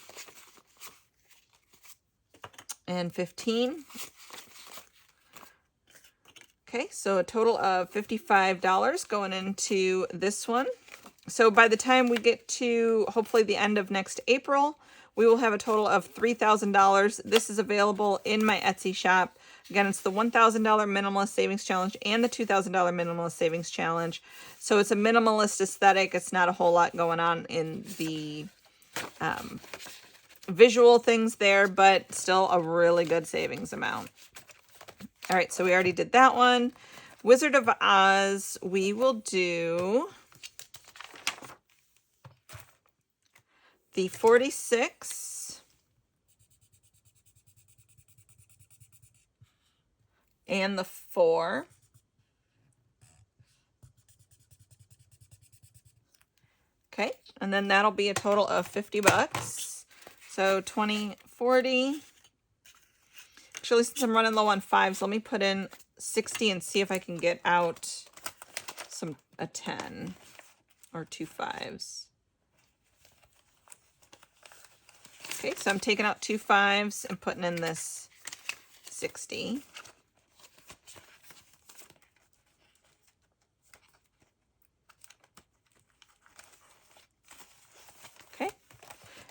and 15. Okay, so a total of $55 going into this one. So by the time we get to hopefully the end of next April, we will have a total of $3,000. This is available in my Etsy shop. Again, it's the $1,000 Minimalist Savings Challenge and the $2,000 Minimalist Savings Challenge. So it's a minimalist aesthetic. It's not a whole lot going on in the visual things there, but still a really good savings amount. All right, so we already did that one. Wizard of Oz, we will do the 46 and the 4. Okay, and then that'll be a total of $50. So 20, 40. Actually, since I'm running low on 5s, let me put in 60 and see if I can get out a 10 or 2 5s. Okay, so I'm taking out 2 5s and putting in this 60. Okay,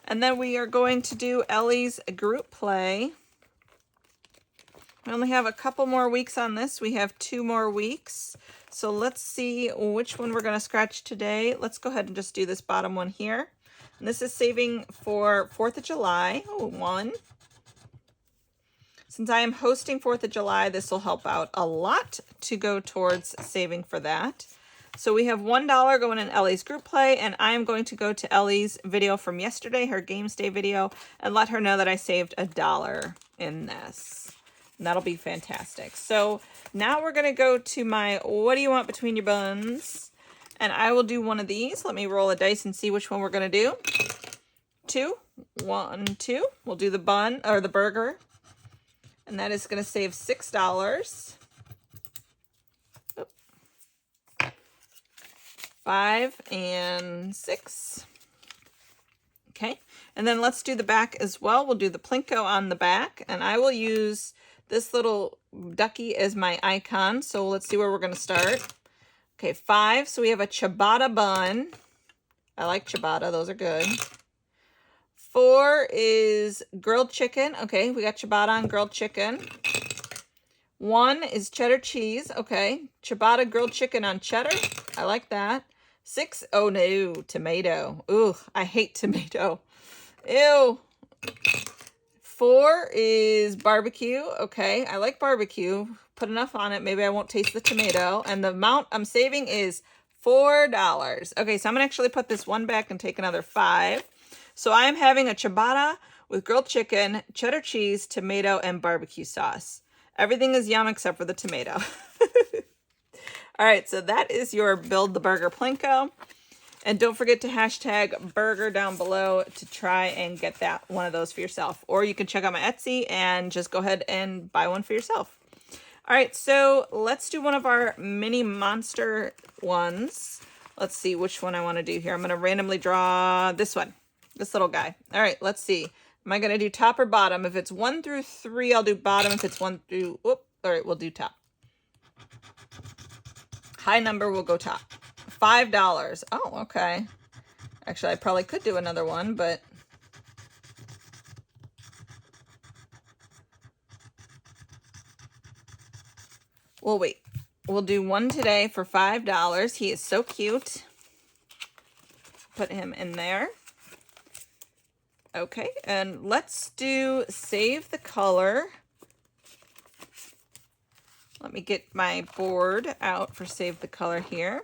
and then we are going to do Ellie's group play. We only have a couple more weeks on this. We have 2 more weeks. So let's see which one we're going to scratch today. Let's go ahead and just do this bottom one here. And this is saving for 4th of July. Oh, 1. Since I am hosting 4th of July, this will help out a lot to go towards saving for that. So we have $1 going in Ellie's group play, and I am going to go to Ellie's video from yesterday, her Games Day video, and let her know that I saved $1 in this. And that'll be fantastic. So now we're going to go to my what do you want between your buns? And I will do one of these. Let me roll a dice and see which one we're going to do. 2. 1, 2. We'll do the bun or the burger. And that is going to save $6. 5 and 6. Okay. And then let's do the back as well. We'll do the Plinko on the back. And I will use this little ducky as my icon. So let's see where we're going to start. Okay, 5. So we have a ciabatta bun. I like ciabatta. Those are good. 4 is grilled chicken. Okay, we got ciabatta on grilled chicken. 1 is cheddar cheese. Okay, ciabatta grilled chicken on cheddar. I like that. 6, oh no, tomato. Ooh, I hate tomato. Ew. 4 is barbecue. Okay, I like barbecue. Put enough on it. Maybe I won't taste the tomato. And the amount I'm saving is $4. Okay, so I'm going to actually put this one back and take another 5. So I am having a ciabatta with grilled chicken, cheddar cheese, tomato, and barbecue sauce. Everything is yum except for the tomato. All right, so that is your Build the Burger Plinko. And don't forget to hashtag burger down below to try and get that one of those for yourself. Or you can check out my Etsy and just go ahead and buy one for yourself. All right, so let's do one of our mini monster ones. Let's see which one I want to do here. I'm going to randomly draw this one, this little guy. All right, let's see. Am I going to do top or bottom? If it's 1 through 3, I'll do bottom. If it's 1 through, whoop, all right, we'll do top. High number will go top. $5. Oh, okay. Actually, I probably could do another one, but we'll wait. We'll do one today for $5. He is so cute. Put him in there. Okay, and let's do Save the Color. Let me get my board out for Save the Color here.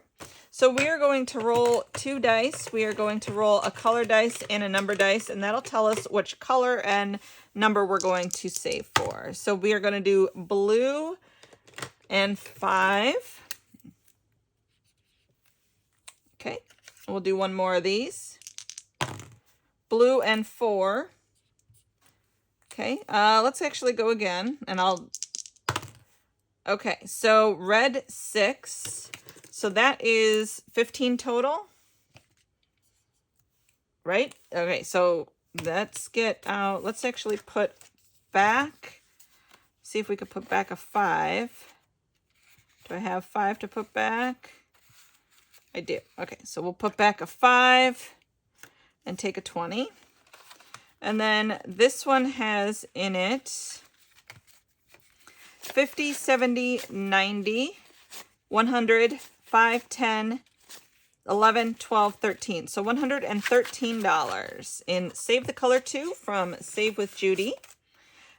So we are going to roll 2 dice. We are going to roll a color dice and a number dice, and that'll tell us which color and number we're going to save for. So we are going to do blue and 5. Okay, we'll do one more of these. blue, and 4. Okay, let's actually go again, and okay, so red 6. So that is 15 total, right? Okay, so let's get out, let's actually put back, see if we could put back a 5. Do I have 5 to put back? I do. Okay, so we'll put back a 5 and take a 20. And then this one has in it 50, 70, 90, 100, 5, 10, 11, 12, 13. So $113 in Save the Color 2 from Save with Judy.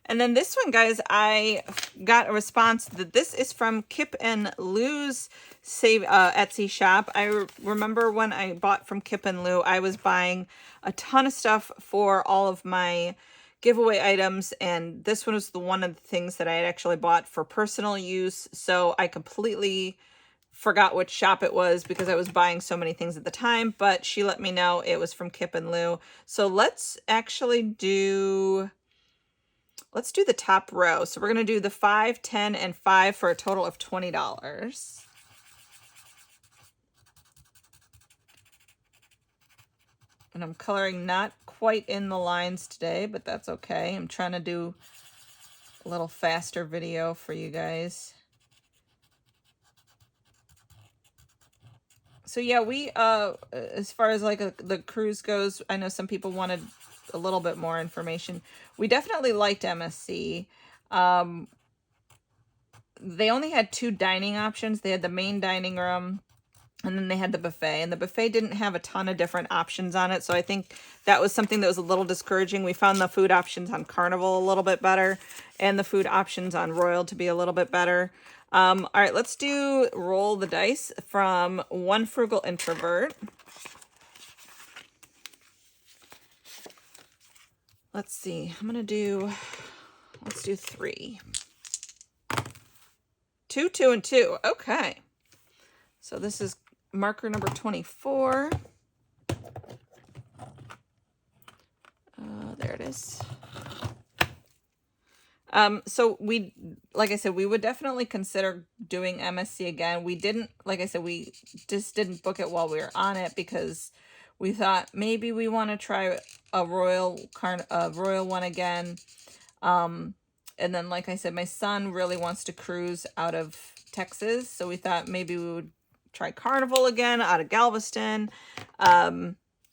And then this one, guys, I got a response that this is from Kip and Lou's Etsy shop. I remember when I bought from Kip and Lou, I was buying a ton of stuff for all of my giveaway items, and this one was one of the things that I had actually bought for personal use. So I completely forgot which shop it was because I was buying so many things at the time, but she let me know it was from Kip and Lou. So let's actually do... let's do the top row. So we're going to do the 5, 10, and 5 for a total of $20. And I'm coloring not quite in the lines today, but that's okay. I'm trying to do a little faster video for you guys. So yeah, we, as far as like the cruise goes, I know some people wanted a little bit more information. We definitely liked MSC. They only had 2 dining options. They had the main dining room, and then they had the buffet. And the buffet didn't have a ton of different options on it, so I think that was something that was a little discouraging. We found the food options on Carnival a little bit better, and the food options on Royal to be a little bit better. All right, let's do Roll the Dice from One Frugal Introvert. Let's see, let's do 3. 2, 2, and 2. Okay. So this is marker number 24. There it is. So we, like I said, we would definitely consider doing MSC again. We didn't, like I said, we just didn't book it while we were on it because we thought maybe we want to try a royal one again. And then, like I said, my son really wants to cruise out of Texas, so we thought maybe we would try Carnival again out of Galveston,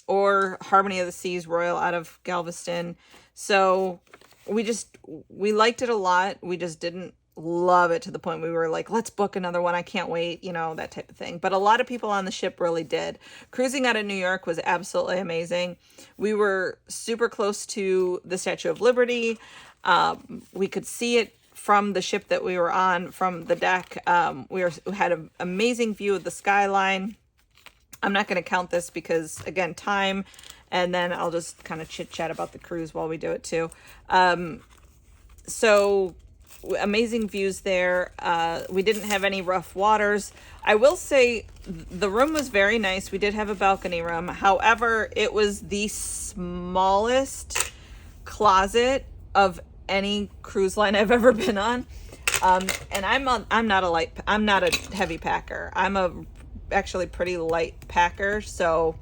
or Harmony of the Seas Royal out of Galveston. So we liked it a lot. We just didn't love it to the point we were like, let's book another one. I can't wait, you know, that type of thing. But a lot of people on the ship really did. Cruising out of New York was absolutely amazing. We were super close to the Statue of Liberty. We could see it from the ship that we were on, from the deck. We had an amazing view of the skyline. I'm not going to count this because, again, time, and then I'll just kind of chit-chat about the cruise while we do it too. So amazing views there. We didn't have any rough waters. I will say the room was very nice. We did have a balcony room. However, it was the smallest closet of any cruise line I've ever been on. And I'm not a heavy packer. I'm a actually pretty light packer. So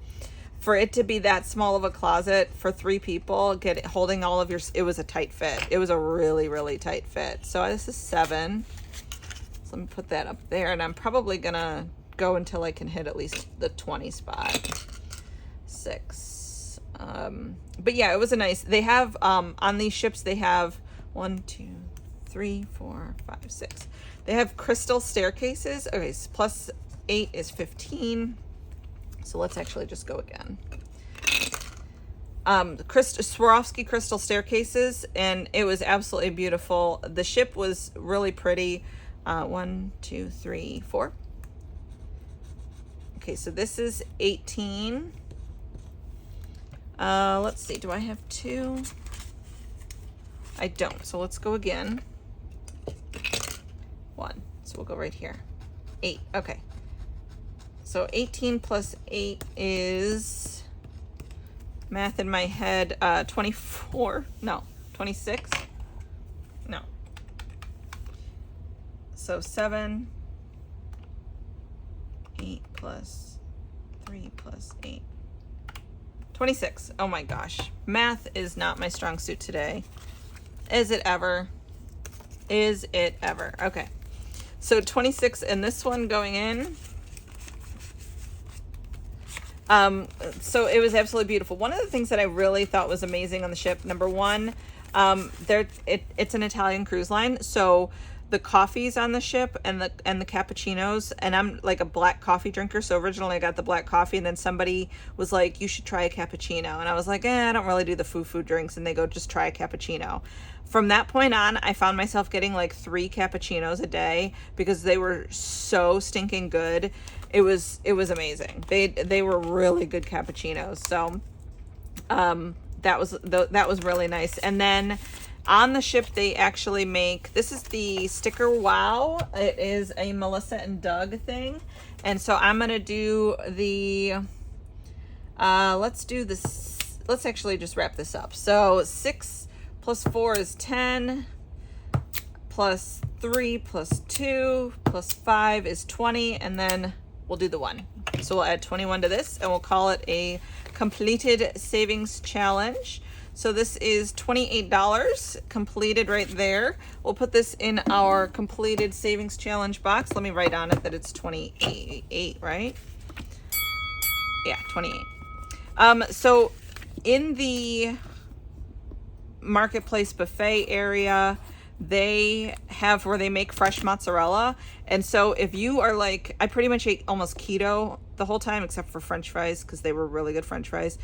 for it to be that small of a closet for 3 people, holding all of your, it was a tight fit. It was a really, really tight fit. So this is 7. So let me put that up there, and I'm probably gonna go until I can hit at least the 20 spot. 6. But yeah, it was a nice, they have, on these ships, they have 1, 2, 3, 4, 5, 6. They have crystal staircases. Okay, so plus 8 is 15. So let's actually just go again. Swarovski crystal staircases, and it was absolutely beautiful. The ship was really pretty. 1, 2, 3, 4. Okay, so this is 18. Let's see, do I have 2? I don't, so let's go again. 1, so we'll go right here. 8, okay. So 18 plus 8 is math in my head, 24, no, 26, no. So 7, 8 plus 3 plus 8. 26. Oh my gosh. Math is not my strong suit today. Is it ever? Is it ever? Okay. So 26 and this one going in. So it was absolutely beautiful. One of the things that I really thought was amazing on the ship, number one, it's an Italian cruise line. So the coffees on the ship and the cappuccinos, and I'm like a black coffee drinker, so originally I got the black coffee, and then somebody was like, you should try a cappuccino, and I was like, I don't really do the foo drinks, and they go, just try a cappuccino. From that point on, I found myself getting like 3 cappuccinos a day because they were so stinking good. It was amazing. They were really good cappuccinos. So that was really nice. And then on the ship, they actually make, this is the sticker wow. It is a Melissa and Doug thing. And so I'm going to do the, let's do this. Let's actually just wrap this up. So 6 plus 4 is 10, plus 3 plus 2 plus 5 is 20. And then we'll do the 1. So we'll add 21 to this and we'll call it a completed savings challenge. So this is $28 completed right there. We'll put this in our completed savings challenge box. Let me write on it that it's 28, right? Yeah, 28. So in the marketplace buffet area, they have where they make fresh mozzarella. And so if you are like, I pretty much ate almost keto the whole time except for French fries because they were really good French fries.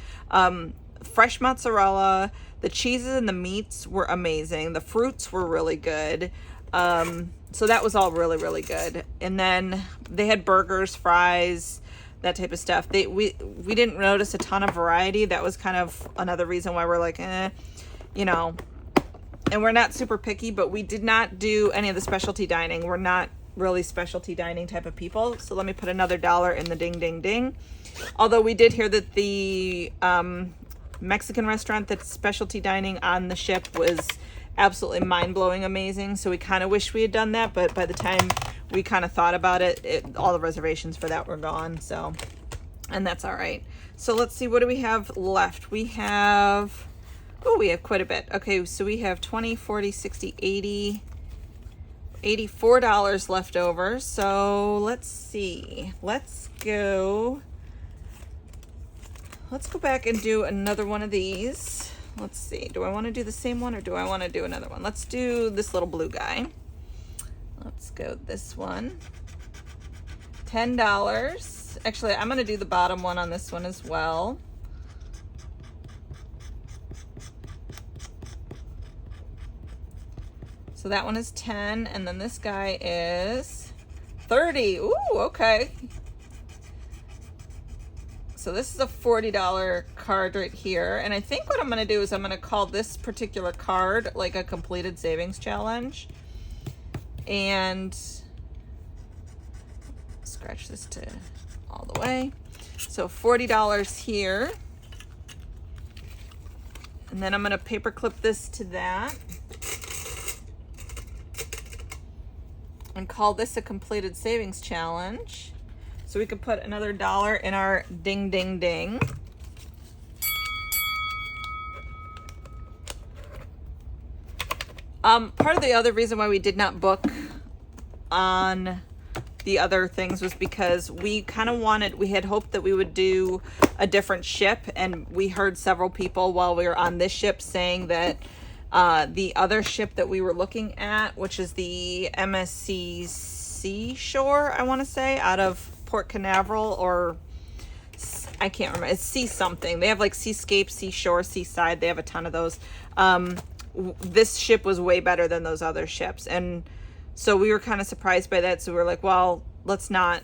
Fresh mozzarella, the cheeses and the meats were amazing. The fruits were really good. So that was all really, really good. And then they had burgers, fries, that type of stuff. We didn't notice a ton of variety. That was kind of another reason why we're like, you know, and we're not super picky, but we did not do any of the specialty dining. We're not really specialty dining type of people. So let me put another $1 in the ding, ding, ding. Although we did hear that the Mexican restaurant that's specialty dining on the ship was absolutely mind-blowing amazing. So we kind of wish we had done that, but by the time we kind of thought about it, all the reservations for that were gone. So, and that's all right. So let's see, what do we have left? We have, oh, we have quite a bit. Okay, so we have 20, 40, 60, 80, $84 left over. So let's see, let's go back and do another one of these. Let's see, do I want to do the same one or do I want to do another one? Let's do this little blue guy. Let's go this one. $10. Actually, I'm going to do the bottom one on this one as well. So that one is 10, and then this guy is 30. Ooh, okay. So this is a $40 card right here. And I think what I'm going to do is I'm going to call this particular card like a completed savings challenge. And scratch this to all the way. So $40 here. And then I'm going to paper clip this to that. And call this a completed savings challenge. So we could put another $1 in our ding, ding, ding. Part of the other reason why we did not book on the other things was because we kind of we had hoped that we would do a different ship, and we heard several people while we were on this ship saying that the other ship that we were looking at, which is the MSC Seashore, I want to say, out of Port Canaveral, or I can't remember, it's Sea something. They have like Seascape, Seashore, Seaside. They have a ton of those. This ship was way better than those other ships, and so we were kind of surprised by that. So we were like, well, let's not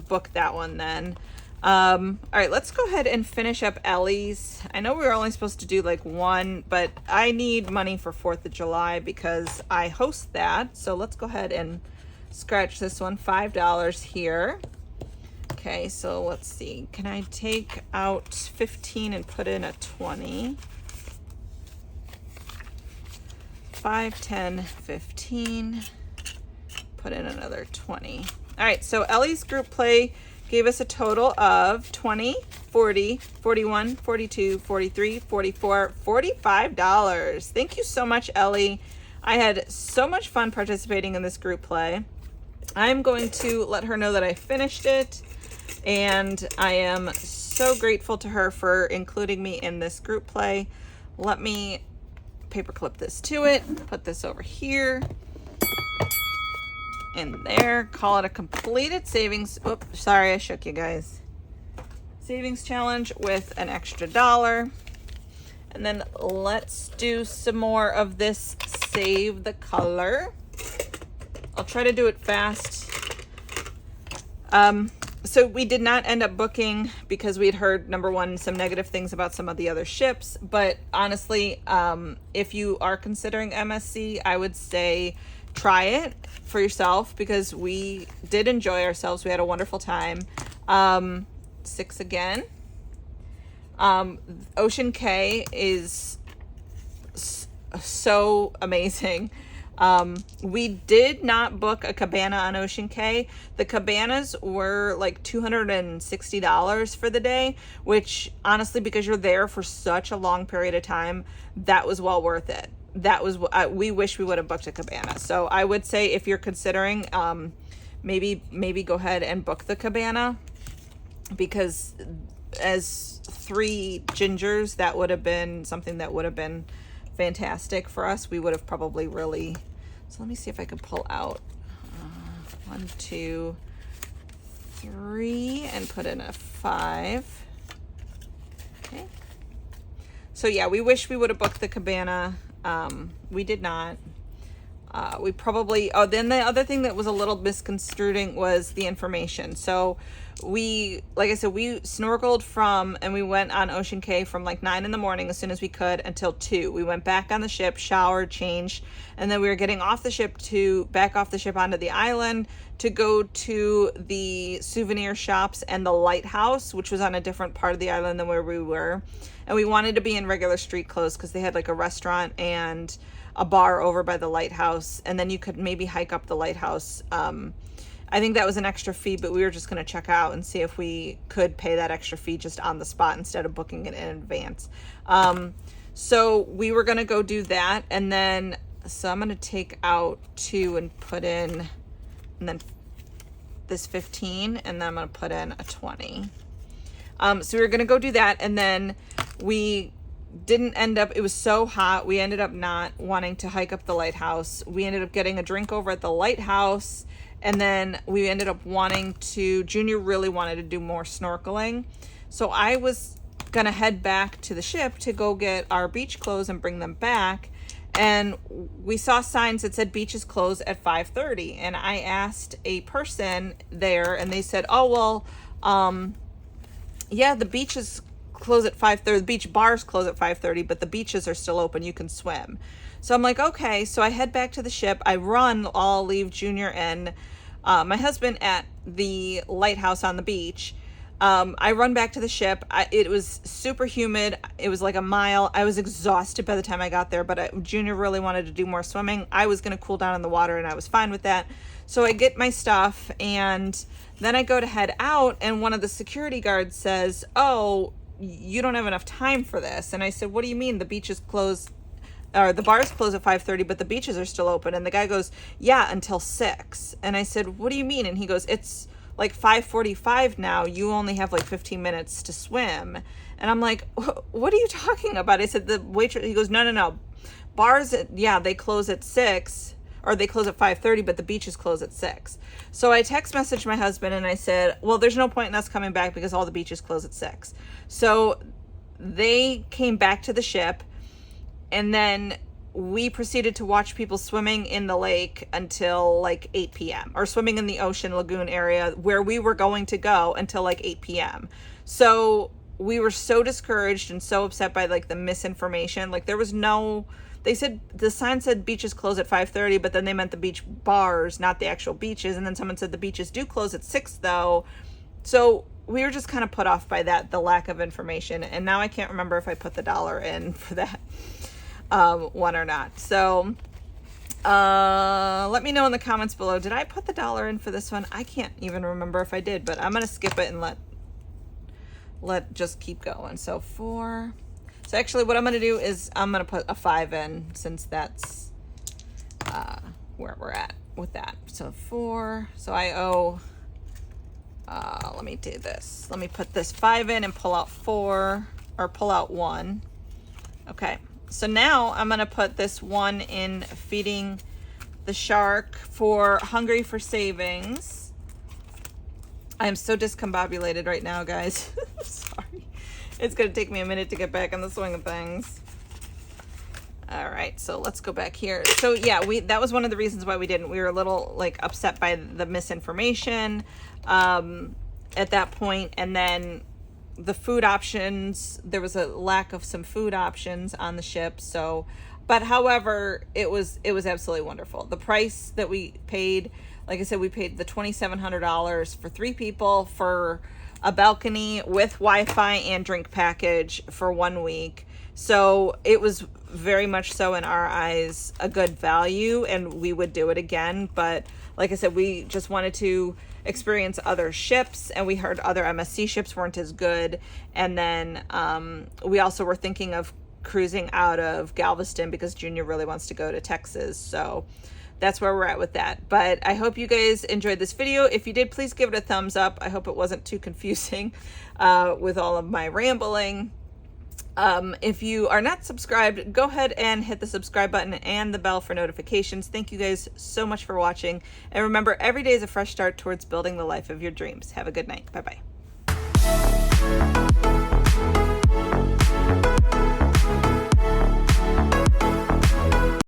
book that one then. All right, let's go ahead and finish up Ellie's. I know we were only supposed to do like one, but I need money for 4th of July because I host that. So let's go ahead and scratch this one, $5 here. Okay, so let's see. Can I take out 15 and put in a 20? 5, 10, 15. Put in another 20. All right, so Ellie's group play gave us a total of 20, 40, 41, 42, 43, 44, $45. Thank you so much, Ellie. I had so much fun participating in this group play. I'm going to let her know that I finished it, and I am so grateful to her for including me in this group play. Let me paperclip this to it, put this over here and there, call it a completed savings. Oops, sorry, I shook you guys. Savings challenge with an extra $1. And then let's do some more of this save the color. I'll try to do it fast. So we did not end up booking because we'd heard, number one, some negative things about some of the other ships. But honestly, if you are considering MSC, I would say try it for yourself because we did enjoy ourselves. We had a wonderful time. 6 again. Ocean K is so amazing. We did not book a cabana on Ocean K. The cabanas were like $260 for the day, which honestly, because you're there for such a long period of time, that was well worth it. That was, we wish we would have booked a cabana. So I would say if you're considering, maybe go ahead and book the cabana, because as 3 gingers, that would have been something that would have been fantastic for us. We would have probably really, so let me see if I can pull out 1, 2, 3 and put in a 5. Okay. So yeah, we wish we would have booked the cabana. We did not. We probably, oh, then the other thing that was a little misconstruing was the information. So we, like I said, we snorkeled from, and we went on Ocean K from like 9 in the morning as soon as we could until 2. We went back on the ship, showered, changed, and then we were getting off the ship back off the ship onto the island to go to the souvenir shops and the lighthouse, which was on a different part of the island than where we were. And we wanted to be in regular street clothes because they had like a restaurant and a bar over by the lighthouse, and then you could maybe hike up the lighthouse. I think that was an extra fee, but we were just going to check out and see if we could pay that extra fee just on the spot instead of booking it in advance. So we were going to go do that, and then so I'm going to take out 2 and put in, and then this 15, and then I'm going to put in a 20. So we were going to go do that, and then we didn't end up, it was so hot, we ended up not wanting to hike up the lighthouse. We ended up getting a drink over at the lighthouse, and then we ended up wanting to, Junior really wanted to do more snorkeling. So I was gonna head back to the ship to go get our beach clothes and bring them back, and we saw signs that said beaches close at 5:30, and I asked a person there, and they said, oh well, yeah, the beaches close at 5:30. The beach bars close at 5:30, but the beaches are still open. You can swim. So I'm like, okay. So I head back to the ship. I'll leave Junior and my husband at the lighthouse on the beach. I run back to the ship. It was super humid. It was like a mile. I was exhausted by the time I got there, but Junior really wanted to do more swimming. I was going to cool down in the water, and I was fine with that. So I get my stuff, and then I go to head out, and one of the security guards says, oh, you don't have enough time for this. And I said, what do you mean? The beaches close, or the bars close at 5:30, but the beaches are still open. And the guy goes, yeah, until 6. And I said, what do you mean? And he goes, it's like 5:45 now. You only have like 15 minutes to swim. And I'm like, what are you talking about? I said, the waitress, he goes, no. Bars, yeah, they close at 6, or they close at 5:30, but the beaches close at 6. So I text messaged my husband, and I said, well, there's no point in us coming back because all the beaches close at 6. So they came back to the ship, and then we proceeded to watch people swimming in the lake until like 8 p.m. or swimming in the ocean lagoon area where we were going to go until like 8 p.m. So we were so discouraged and so upset by like the misinformation. Like there was no, they said, the sign said beaches close at 5:30, but then they meant the beach bars, not the actual beaches. And then someone said the beaches do close at 6 though. So we were just kind of put off by that, the lack of information. And now I can't remember if I put the dollar in for that one or not. So let me know in the comments below. Did I put the dollar in for this one? I can't even remember if I did, but I'm going to skip it and let just keep going. So 4. So actually what I'm going to do is I'm going to put a 5 in, since that's where we're at with that. So 4. So I owe, let me do this. Let me put this 5 in and pull out 4, or pull out 1. Okay. So now I'm going to put this 1 in feeding the shark for Hungry for Savings. I am so discombobulated right now, guys. Sorry. It's going to take me a minute to get back in the swing of things. All right, so let's go back here. So yeah, that was one of the reasons why we didn't. We were a little like upset by the misinformation at that point, and then the food options, there was a lack of some food options on the ship. So, but however, it was absolutely wonderful. The price that we paid, like I said, we paid the $2,700 for 3 people for a balcony with Wi-Fi and drink package for 1 week. So it was very much so in our eyes a good value, and we would do it again. But like I said, we just wanted to experience other ships, and we heard other MSC ships weren't as good. And then we also were thinking of cruising out of Galveston because Junior really wants to go to Texas. So that's where we're at with that. But I hope you guys enjoyed this video. If you did, please give it a thumbs up. I hope it wasn't too confusing with all of my rambling. If you are not subscribed, go ahead and hit the subscribe button and the bell for notifications. Thank you guys so much for watching. And remember, every day is a fresh start towards building the life of your dreams. Have a good night. Bye-bye.